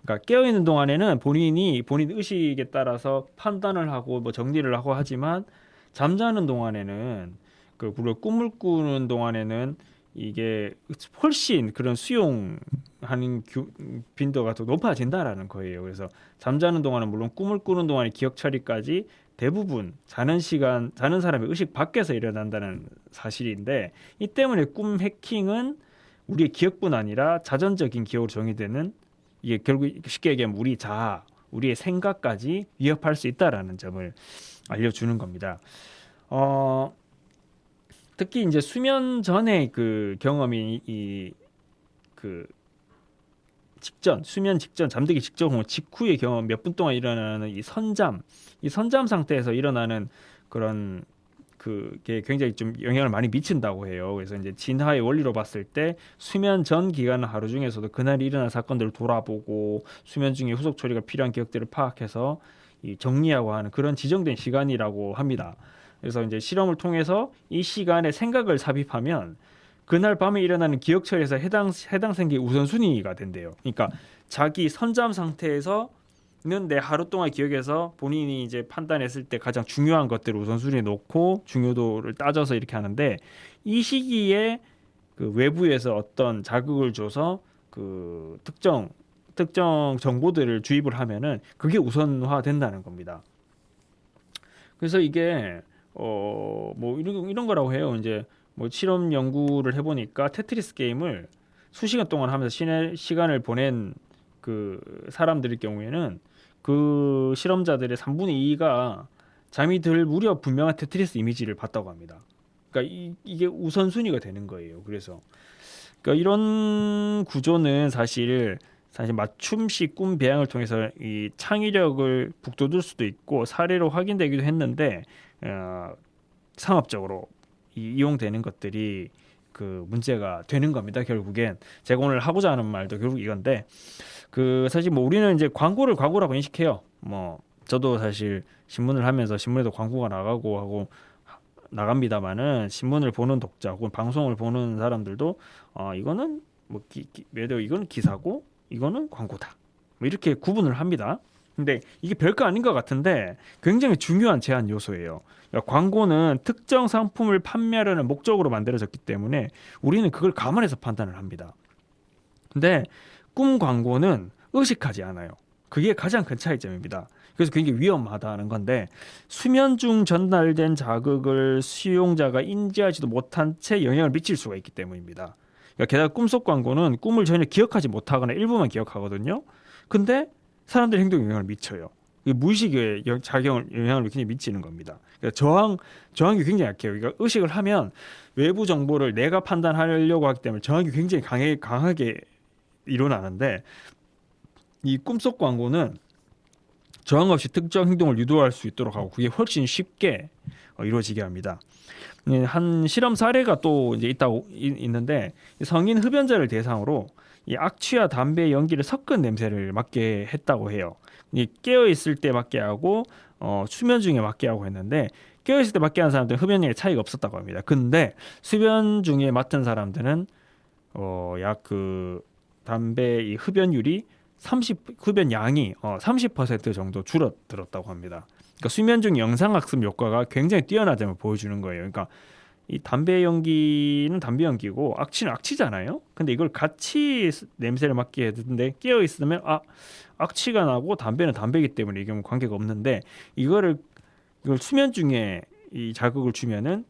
[SPEAKER 1] 그러니까 깨어있는 동안에는 본인 의식에 따라서 판단을 하고 뭐 정리를 하고 하지만, 잠자는 동안에는 물론 꿈을 꾸는 동안에는 이게 훨씬 그런 수용하는 빈도가 더 높아진다라는 거예요. 그래서 잠자는 동안은 물론 꿈을 꾸는 동안의 기억 처리까지 대부분 자는 사람의 의식 밖에서 일어난다는 사실인데, 이 때문에 꿈 해킹은 우리의 기억뿐 아니라 자전적인 기억으로 정의되는, 이게 결국 쉽게 얘기하면 우리 자아, 우리의 생각까지 위협할 수 있다라는 점을 알려주는 겁니다. 특히 이제 수면 전의 그 경험이 수면 직전, 잠들기 직전 혹은 직후의 경험, 몇 분 동안 일어나는 이 선잠 상태에서 일어나는 그런 그게 굉장히 좀 영향을 많이 미친다고 해요. 그래서 이제 진화의 원리로 봤을 때 수면 전 기간은 하루 중에서도 그날 일어난 사건들을 돌아보고 수면 중에 후속 처리가 필요한 기억들을 파악해서 이 정리하고 하는 그런 지정된 시간이라고 합니다. 그래서 이제 실험을 통해서 이 시간에 생각을 삽입하면 그날 밤에 일어나는 기억 처리에서 해당 생각이 우선순위가 된대요. 그러니까 자기 선잠 상태에서 내 하루 동안 기억에서 본인이 이제 판단했을 때 가장 중요한 것들을 우선순위에 놓고 중요도를 따져서 이렇게 하는데 이 시기에 그 외부에서 어떤 자극을 줘서 그 특정 정보들을 주입을 하면은 그게 우선화된다는 겁니다. 그래서 이게 뭐 이런 거라고 해요. 이제 뭐 실험 연구를 해보니까 테트리스 게임을 수시간 동안 하면서 시간을 보낸 그 사람들의 경우에는 그 실험자들의 3분의 2가 잠이 들 무렵 분명한 테트리스 이미지를 봤다고 합니다. 그러니까 이게 우선순위가 되는 거예요. 그래서 그러니까 이런 구조는 사실 맞춤식 꿈 배양을 통해서 이 창의력을 북돋을 수도 있고 사례로 확인되기도 했는데 상업적으로 이용되는 것들이 그 문제가 되는 겁니다. 결국엔 제가 오늘 하고자 하는 말도 결국 이건데 그 사실 뭐 우리는 이제 광고를 광고라고 인식해요. 뭐 저도 사실 신문을 하면서 신문에도 광고가 나가고 하고 나갑니다만은 신문을 보는 독자 혹은 방송을 보는 사람들도 이거는 뭐 이거는 기사고 이거는 광고다. 뭐 이렇게 구분을 합니다. 근데 이게 별거 아닌 것 같은데 굉장히 중요한 제한 요소예요. 그러니까 광고는 특정 상품을 판매하려는 목적으로 만들어졌기 때문에 우리는 그걸 감안해서 판단을 합니다. 근데 꿈 광고는 의식하지 않아요. 그게 가장 큰 차이점입니다. 그래서 굉장히 위험하다는 건데 수면 중 전달된 자극을 수용자가 인지하지도 못한 채 영향을 미칠 수가 있기 때문입니다. 그러니까 게다가 꿈속 광고는 꿈을 전혀 기억하지 못하거나 일부만 기억하거든요. 근데 사람들의 행동에 영향을 미쳐요. 무의식에 영향을 굉장히 미치는 겁니다. 그러니까 저항이 굉장히 약해요. 그러니까 의식을 하면 외부 정보를 내가 판단하려고 하기 때문에 저항이 굉장히 강하게 일어나는데 이 꿈속 광고는 저항 없이 특정 행동을 유도할 수 있도록 하고 그게 훨씬 쉽게 이루어지게 합니다. 한 실험 사례가 또 이제 있는데 성인 흡연자를 대상으로 이 악취와 담배 연기를 섞은 냄새를 맡게 했다고 해요. 깨어 있을 때 맡게 하고 수면 중에 맡게 하고 했는데 깨어 있을 때 맡게 한 사람들은 흡연량에 차이가 없었다고 합니다. 근데 수면 중에 맡은 사람들은 약 그 담배 이 흡연율이 흡연량이 30% 정도 줄어들었다고 합니다. 그러니까 수면 중 영상학습 효과가 굉장히 뛰어나점을 보여주는 거예요. 그러니까 이 담배 연기는 담배 연기고 악취는 악취잖아요. 근데 이걸 같이 냄새를 맡게 했는데 깨어 있으면 악취가 나고 담배는 담배이기 때문에 이게 관계가 없는데 이걸 수면 중에 이 자극을 주면은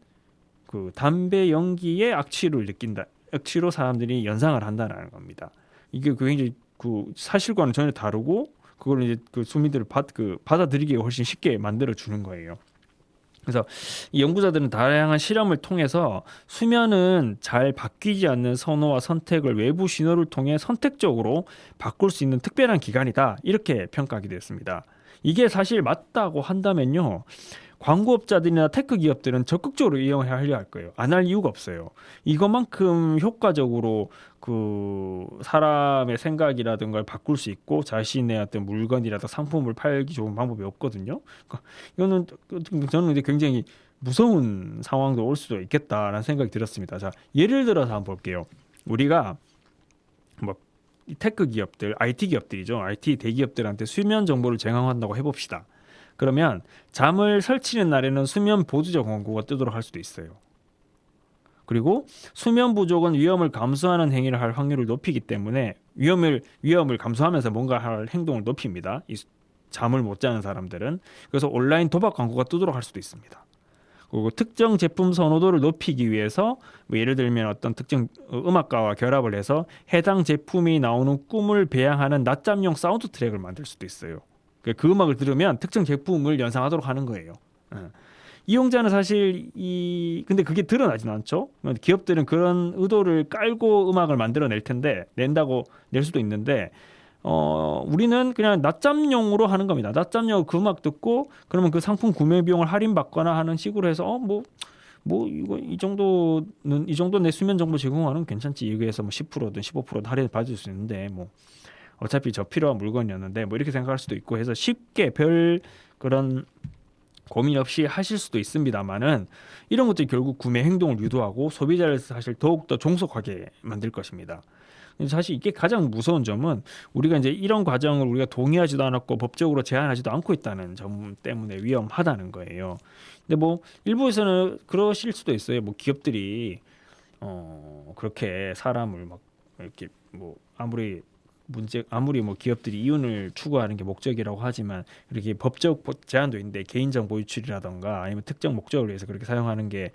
[SPEAKER 1] 그 담배 연기의 악취를 느낀다. 악취로 사람들이 연상을 한다는 겁니다. 이게 굉장히 그 사실과는 전혀 다르고 그걸 이제 그 수민들을 받아들이기 훨씬 쉽게 만들어 주는 거예요. 그래서 이 연구자들은 다양한 실험을 통해서 수면은 잘 바뀌지 않는 선호와 선택을 외부 신호를 통해 선택적으로 바꿀 수 있는 특별한 기관이다 이렇게 평가하게 됐습니다. 이게 사실 맞다고 한다면요. 광고업자들이나 테크 기업들은 적극적으로 이용을 하려 할 거예요. 안 할 이유가 없어요. 이것만큼 효과적으로 그 사람의 생각이라든가 걸 바꿀 수 있고 자신의 어떤 물건이라든가 상품을 팔기 좋은 방법이 없거든요. 그러니까 이거는 저는 이제 굉장히 무서운 상황도 올 수도 있겠다라는 생각이 들었습니다. 자, 예를 들어서 한번 볼게요. 우리가 뭐 테크 기업들, IT 기업들이죠. IT 대기업들한테 수면 정보를 제공한다고 해봅시다. 그러면 잠을 설치는 날에는 수면 보조제 광고가 뜨도록 할 수도 있어요. 그리고 수면 부족은 위험을 감수하는 행위를 할 확률을 높이기 때문에 위험을 감수하면서 뭔가 할 행동을 높입니다. 이 잠을 못 자는 사람들은. 그래서 온라인 도박 광고가 뜨도록 할 수도 있습니다. 그리고 특정 제품 선호도를 높이기 위해서 뭐 예를 들면 어떤 특정 음악가와 결합을 해서 해당 제품이 나오는 꿈을 배양하는 낮잠용 사운드 트랙을 만들 수도 있어요. 그 음악을 들으면 특정 제품을 연상하도록 하는 거예요. 이용자는 사실 근데 그게 드러나진 않죠. 기업들은 그런 의도를 깔고 음악을 만들어낼 텐데 낼 수도 있는데 우리는 그냥 낮잠용으로 하는 겁니다. 낮잠용 그 음악 듣고 그러면 그 상품 구매 비용을 할인받거나 하는 식으로 해서 이거 이 정도 내 수면 정보 제공하는 괜찮지. 이거에서 뭐 10%든 15%든 할인 받을 수 있는데 뭐 어차피 저 필요한 물건이었는데 뭐 이렇게 생각할 수도 있고 해서 쉽게 별 그런 고민 없이 하실 수도 있습니다만은 이런 것들이 결국 구매 행동을 유도하고 소비자를 사실 더욱더 종속하게 만들 것입니다. 사실 이게 가장 무서운 점은 우리가 이제 이런 과정을 우리가 동의하지도 않았고 법적으로 제한하지도 않고 있다는 점 때문에 위험하다는 거예요. 근데 뭐 일부에서는 그러실 수도 있어요. 뭐 기업들이 그렇게 사람을 막 이렇게 뭐 아무리 뭐 기업들이 이윤을 추구하는 게 목적이라고 하지만 이렇게 법적 제한도 있는데 개인정보 유출이라던가 아니면 특정 목적을 위해서 그렇게 사용하는 게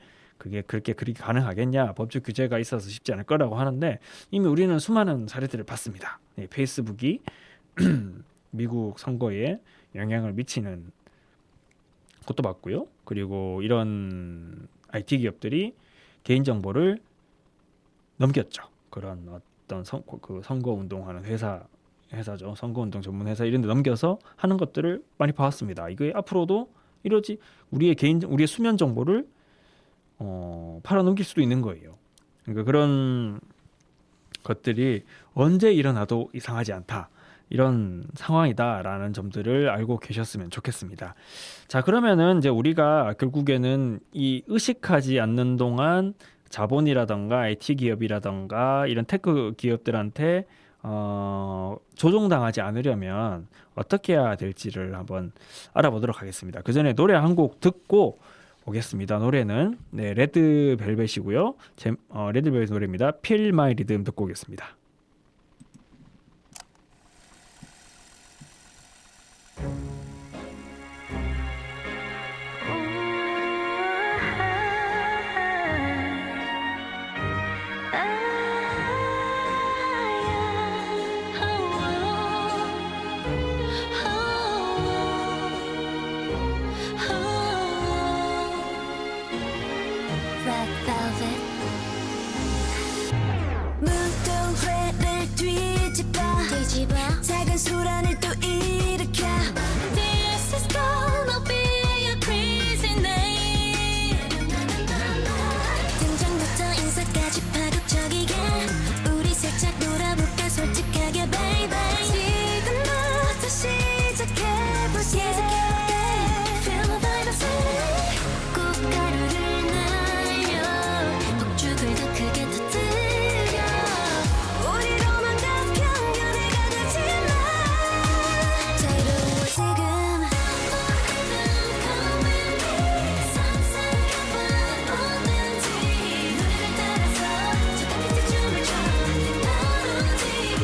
[SPEAKER 1] 그렇게 가능하겠냐, 법적 규제가 있어서 쉽지 않을 거라고 하는데 이미 우리는 수많은 사례들을 봤습니다. 네, 페이스북이 미국 선거에 영향을 미치는 것도 봤고요. 그리고 이런 IT 기업들이 개인정보를 넘겼죠. 그런 어떤 선거 운동하는 회사죠. 선거 운동 전문 회사 이런 데 넘겨서 하는 것들을 많이 봐왔습니다. 이게 앞으로도 이러지 우리의 수면 정보를 팔아넘길 수도 있는 거예요. 그러니까 그런 것들이 언제 일어나도 이상하지 않다. 이런 상황이다라는 점들을 알고 계셨으면 좋겠습니다. 자, 그러면은 이제 우리가 결국에는 이 의식하지 않는 동안 자본이라던가 IT 기업이라던가 이런 테크 기업들한테 조종당하지 않으려면 어떻게 해야 될지를 한번 알아보도록 하겠습니다. 그 전에 노래 한 곡 듣고 오겠습니다. 노래는 레드벨벳이고요. 레드벨벳 노래입니다. Feel My Rhythm 듣고 오겠습니다.
[SPEAKER 3] Red velvet. 문동회를 뒤집어 작은 소란을 또 일으켜. This is gonna be a crazy night. 등장부터 인사까지 파격적이게 우리 살짝 놀아볼까 솔직하게 baby. 지금부터 시작해볼게. Feel the vibes. 꽃가루를 날려 폭죽을 더 크게 터뜨려. 우리로만 다 편견을 가두지 마. 자유로워 지금. Come with me. 상상해봐 뭐든지. 노래를 따라서 저 달빛의 춤을 춰. 나로 지게.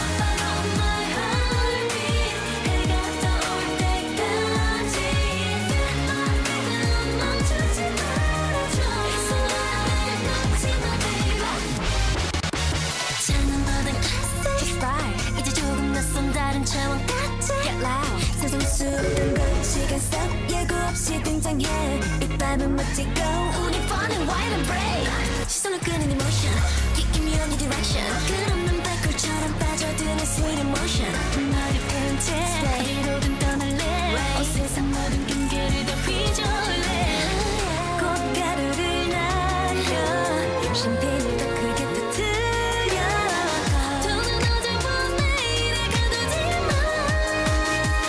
[SPEAKER 3] Follow my heartbeat. 해가 떠올 때까지. 멈추지 말아줘. 이 순간을 놓지 마 baby. 작년보단 classic. 이제 조금 낯선 다른 차원 같지. Get loud. 세상 수없던 것 시간 속 예고 없이 등장해. 이 밤은 멋지고 우리 fun and wild and brave. 시선을 끄는 emotion. Keep me on the direction. 끝없는 발걸처럼 빠져드는 sweet emotion. 머리 푼 채 어디로든 떠날래. 세상 모든 핑계를 다 휘저을래. 꽃가루를 날려 샴페인을 더 크게 터뜨려. 돈은 어제보다 내일에 가두지 마.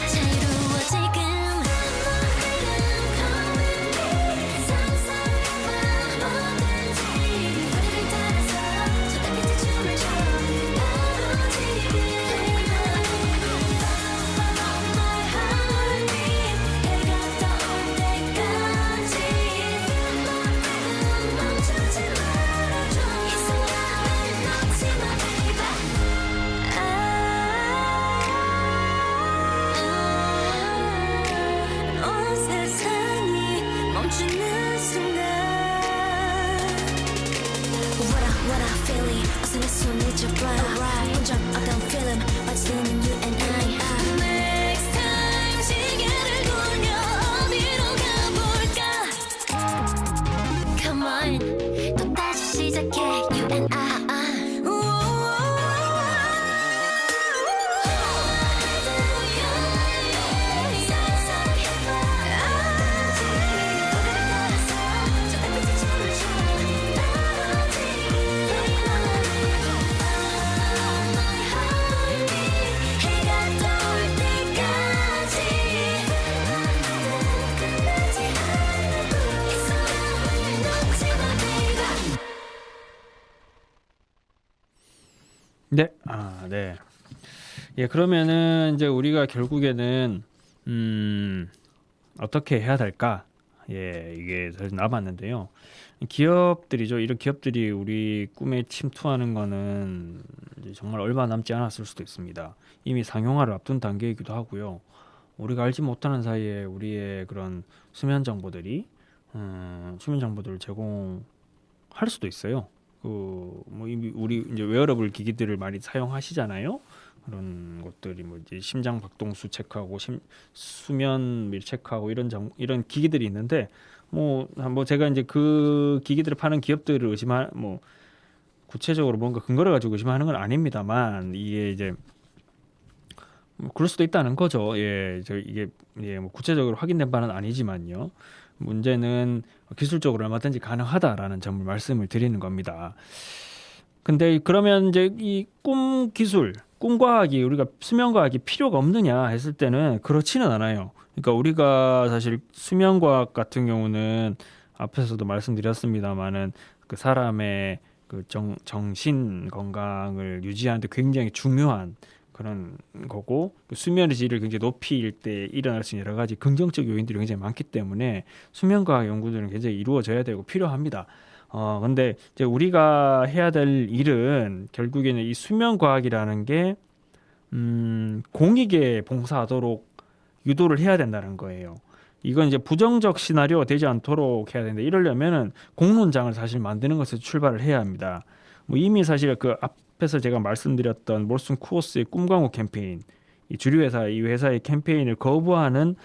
[SPEAKER 3] 자유로워 지금. Come with me. 상상해봐 뭐든지. 우리를 따라서 저 달빛의 춤을 춰. 나로 지게. Follow my heartbeat. 해가 떠올 때까지. 멈추지 말아줘. 이 순간을 놓지 마 baby. 온 세상이 멈추는 순간. What I feeling. 어서 내 손을 잡아. 본 적 없던 feeling. 어디서는 you and I. Next time 시계를 돌려 어디로 가볼까. Come on. 또 다시 시작해. You and I. 해가
[SPEAKER 1] 네. 아, 네. 예, 그러면은 이제 우리가 결국에는 어떻게 해야 될까? 예, 이게 사실 남았는데요. 기업들이죠. 이런 기업들이 우리 꿈에 침투하는 거는 이제 정말 얼마 남지 않았을 수도 있습니다. 이미 상용화를 앞둔 단계이기도 하고요. 우리가 알지 못하는 사이에 우리의 그런 수면 정보들을 제공할 수도 있어요. 그 뭐 이미 우리 이제 웨어러블 기기들을 많이 사용하시잖아요. 그런 것들이 뭐 이제 심장 박동수 체크하고 수면 밀 체크하고 이런 기기들이 있는데 뭐 제가 이제 그 기기들을 파는 기업들을 뭐 구체적으로 뭔가 근거를 가지고 의심하는 건 아닙니다만 이게 이제 뭐 그럴 수도 있다는 거죠. 예, 이게 뭐 구체적으로 확인된 바는 아니지만요. 문제는 기술적으로 얼마든지 가능하다라는 점을 말씀을 드리는 겁니다. 근데 그러면 이제 이 꿈과학이 우리가 수면과학이 필요가 없느냐 했을 때는 그렇지는 않아요. 그러니까 우리가 사실 수면과학 같은 경우는 앞에서도 말씀드렸습니다마는 그 사람의 그 정신 건강을 유지하는 데 굉장히 중요한 그런 거고 그 수면의 질을 굉장히 높일 때 일어날 수 있는 여러 가지 긍정적 요인들이 굉장히 많기 때문에 수면과학 연구들은 굉장히 이루어져야 되고 필요합니다. 근데 이제 우리가 해야 될 일은 결국에는 이 수면과학이라는 게 공익에 봉사하도록 유도를 해야 된다는 거예요. 이건 이제 부정적 시나리오가 되지 않도록 해야 되는데 이러려면은 공론장을 사실 만드는 것에서 출발을 해야 합니다. 뭐 이미 사실 그 앞에서 제가 말씀드렸던 몰슨 쿠어스의 꿈광호 캠페인, 이 주류 회사 이 회사의 캠페인을 거부하는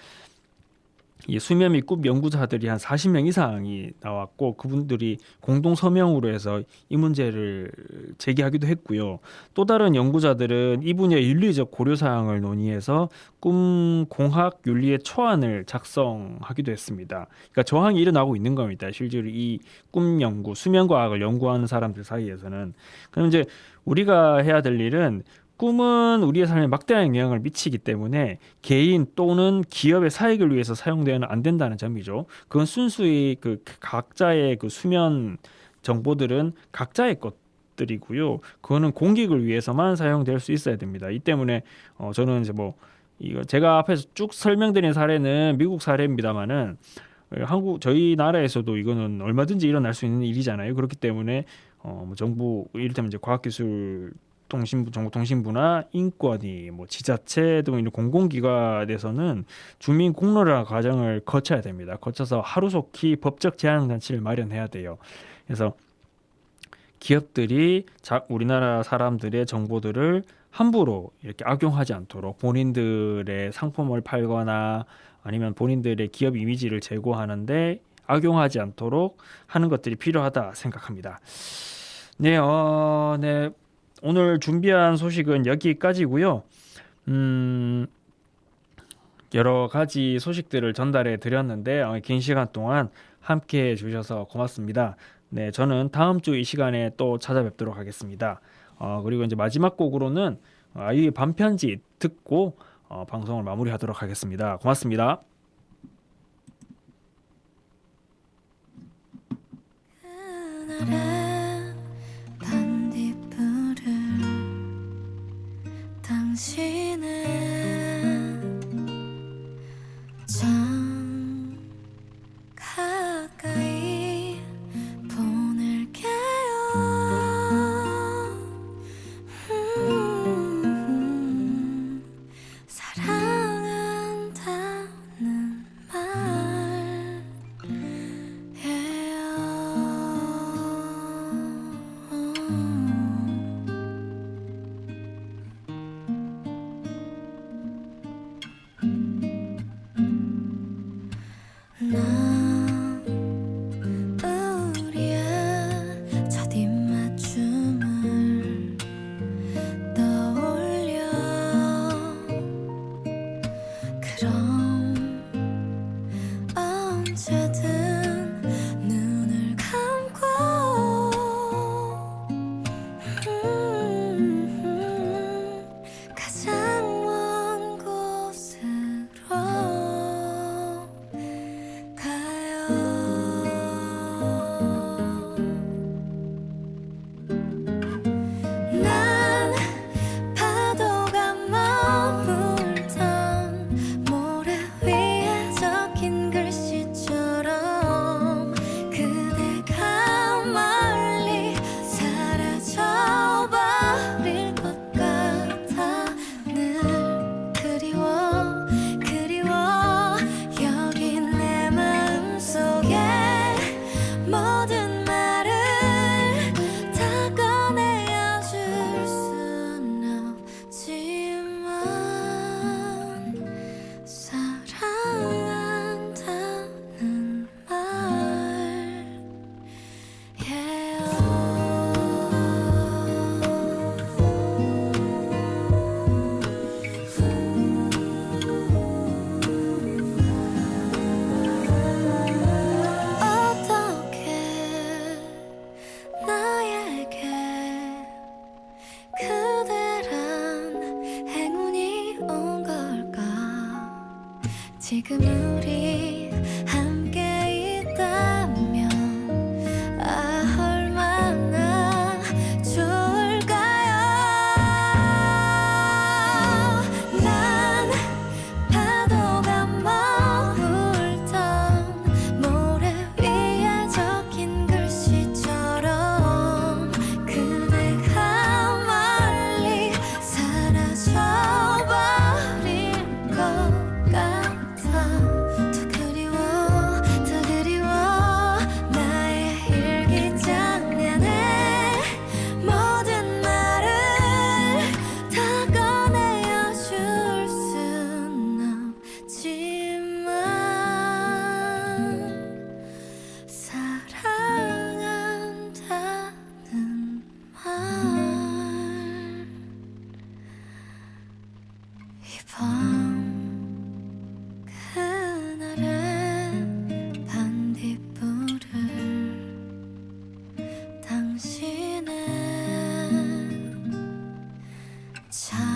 [SPEAKER 1] 이 수면 및 꿈 연구자들이 한 40명 이상이 나왔고 그분들이 공동 서명으로 해서 이 문제를 제기하기도 했고요. 또 다른 연구자들은 이 분야의 윤리적 고려 사항을 논의해서 꿈 공학 윤리의 초안을 작성하기도 했습니다. 그러니까 저항이 일어나고 있는 겁니다. 실제로 이 꿈 연구, 수면 과학을 연구하는 사람들 사이에서는. 그럼 이제 우리가 해야 될 일은 꿈은 우리의 삶에 막대한 영향을 미치기 때문에 개인 또는 기업의 사익을 위해서 사용되어는 안 된다는 점이죠. 그건 순수히 그 각자의 그 수면 정보들은 각자의 것들이고요. 그거는 공익을 위해서만 사용될 수 있어야 됩니다. 이 때문에 저는 이제 뭐 이거 제가 앞에서 쭉 설명드린 사례는 미국 사례입니다만은 저희 나라에서도 이거는 얼마든지 일어날 수 있는 일이잖아요. 그렇기 때문에 뭐 정부 이를테면 이제 과학기술 정보통신부나 인권위, 뭐 지자체 등 이런 공공기관에서는 주민 공론화 과정을 거쳐야 됩니다. 거쳐서 하루속히 법적 제한 장치를 마련해야 돼요. 그래서 기업들이 우리나라 사람들의 정보들을 함부로 이렇게 악용하지 않도록 본인들의 상품을 팔거나 아니면 본인들의 기업 이미지를 제고하는데 악용하지 않도록 하는 것들이 필요하다 생각합니다. 네, 네. 오늘 준비한 소식은 여기까지고요. 여러 가지 소식들을 전달해 드렸는데 긴 시간 동안 함께 해 주셔서 고맙습니다. 네, 저는 다음 주 이 시간에 또 찾아뵙도록 하겠습니다. 그리고 이제 마지막 곡으로는 아이유의 반편지 듣고 방송을 마무리하도록 하겠습니다. 고맙습니다.
[SPEAKER 3] 그날의 반딧불을 당신은 참 가까이 보낼게요. 사랑한다는 말해요. 지금 우리 함께 있다면 얼마나 좋을까요? 난 파도가 머물던 모래 위에 적힌 글씨처럼 그대가 멀리 사라져버릴 것 같아. 더 그리워 나의 일기장면에 모든 말을 다 꺼내어 줄 순 없지만 사랑한다는 말 이밤 그날의 반딧불을 당신은 참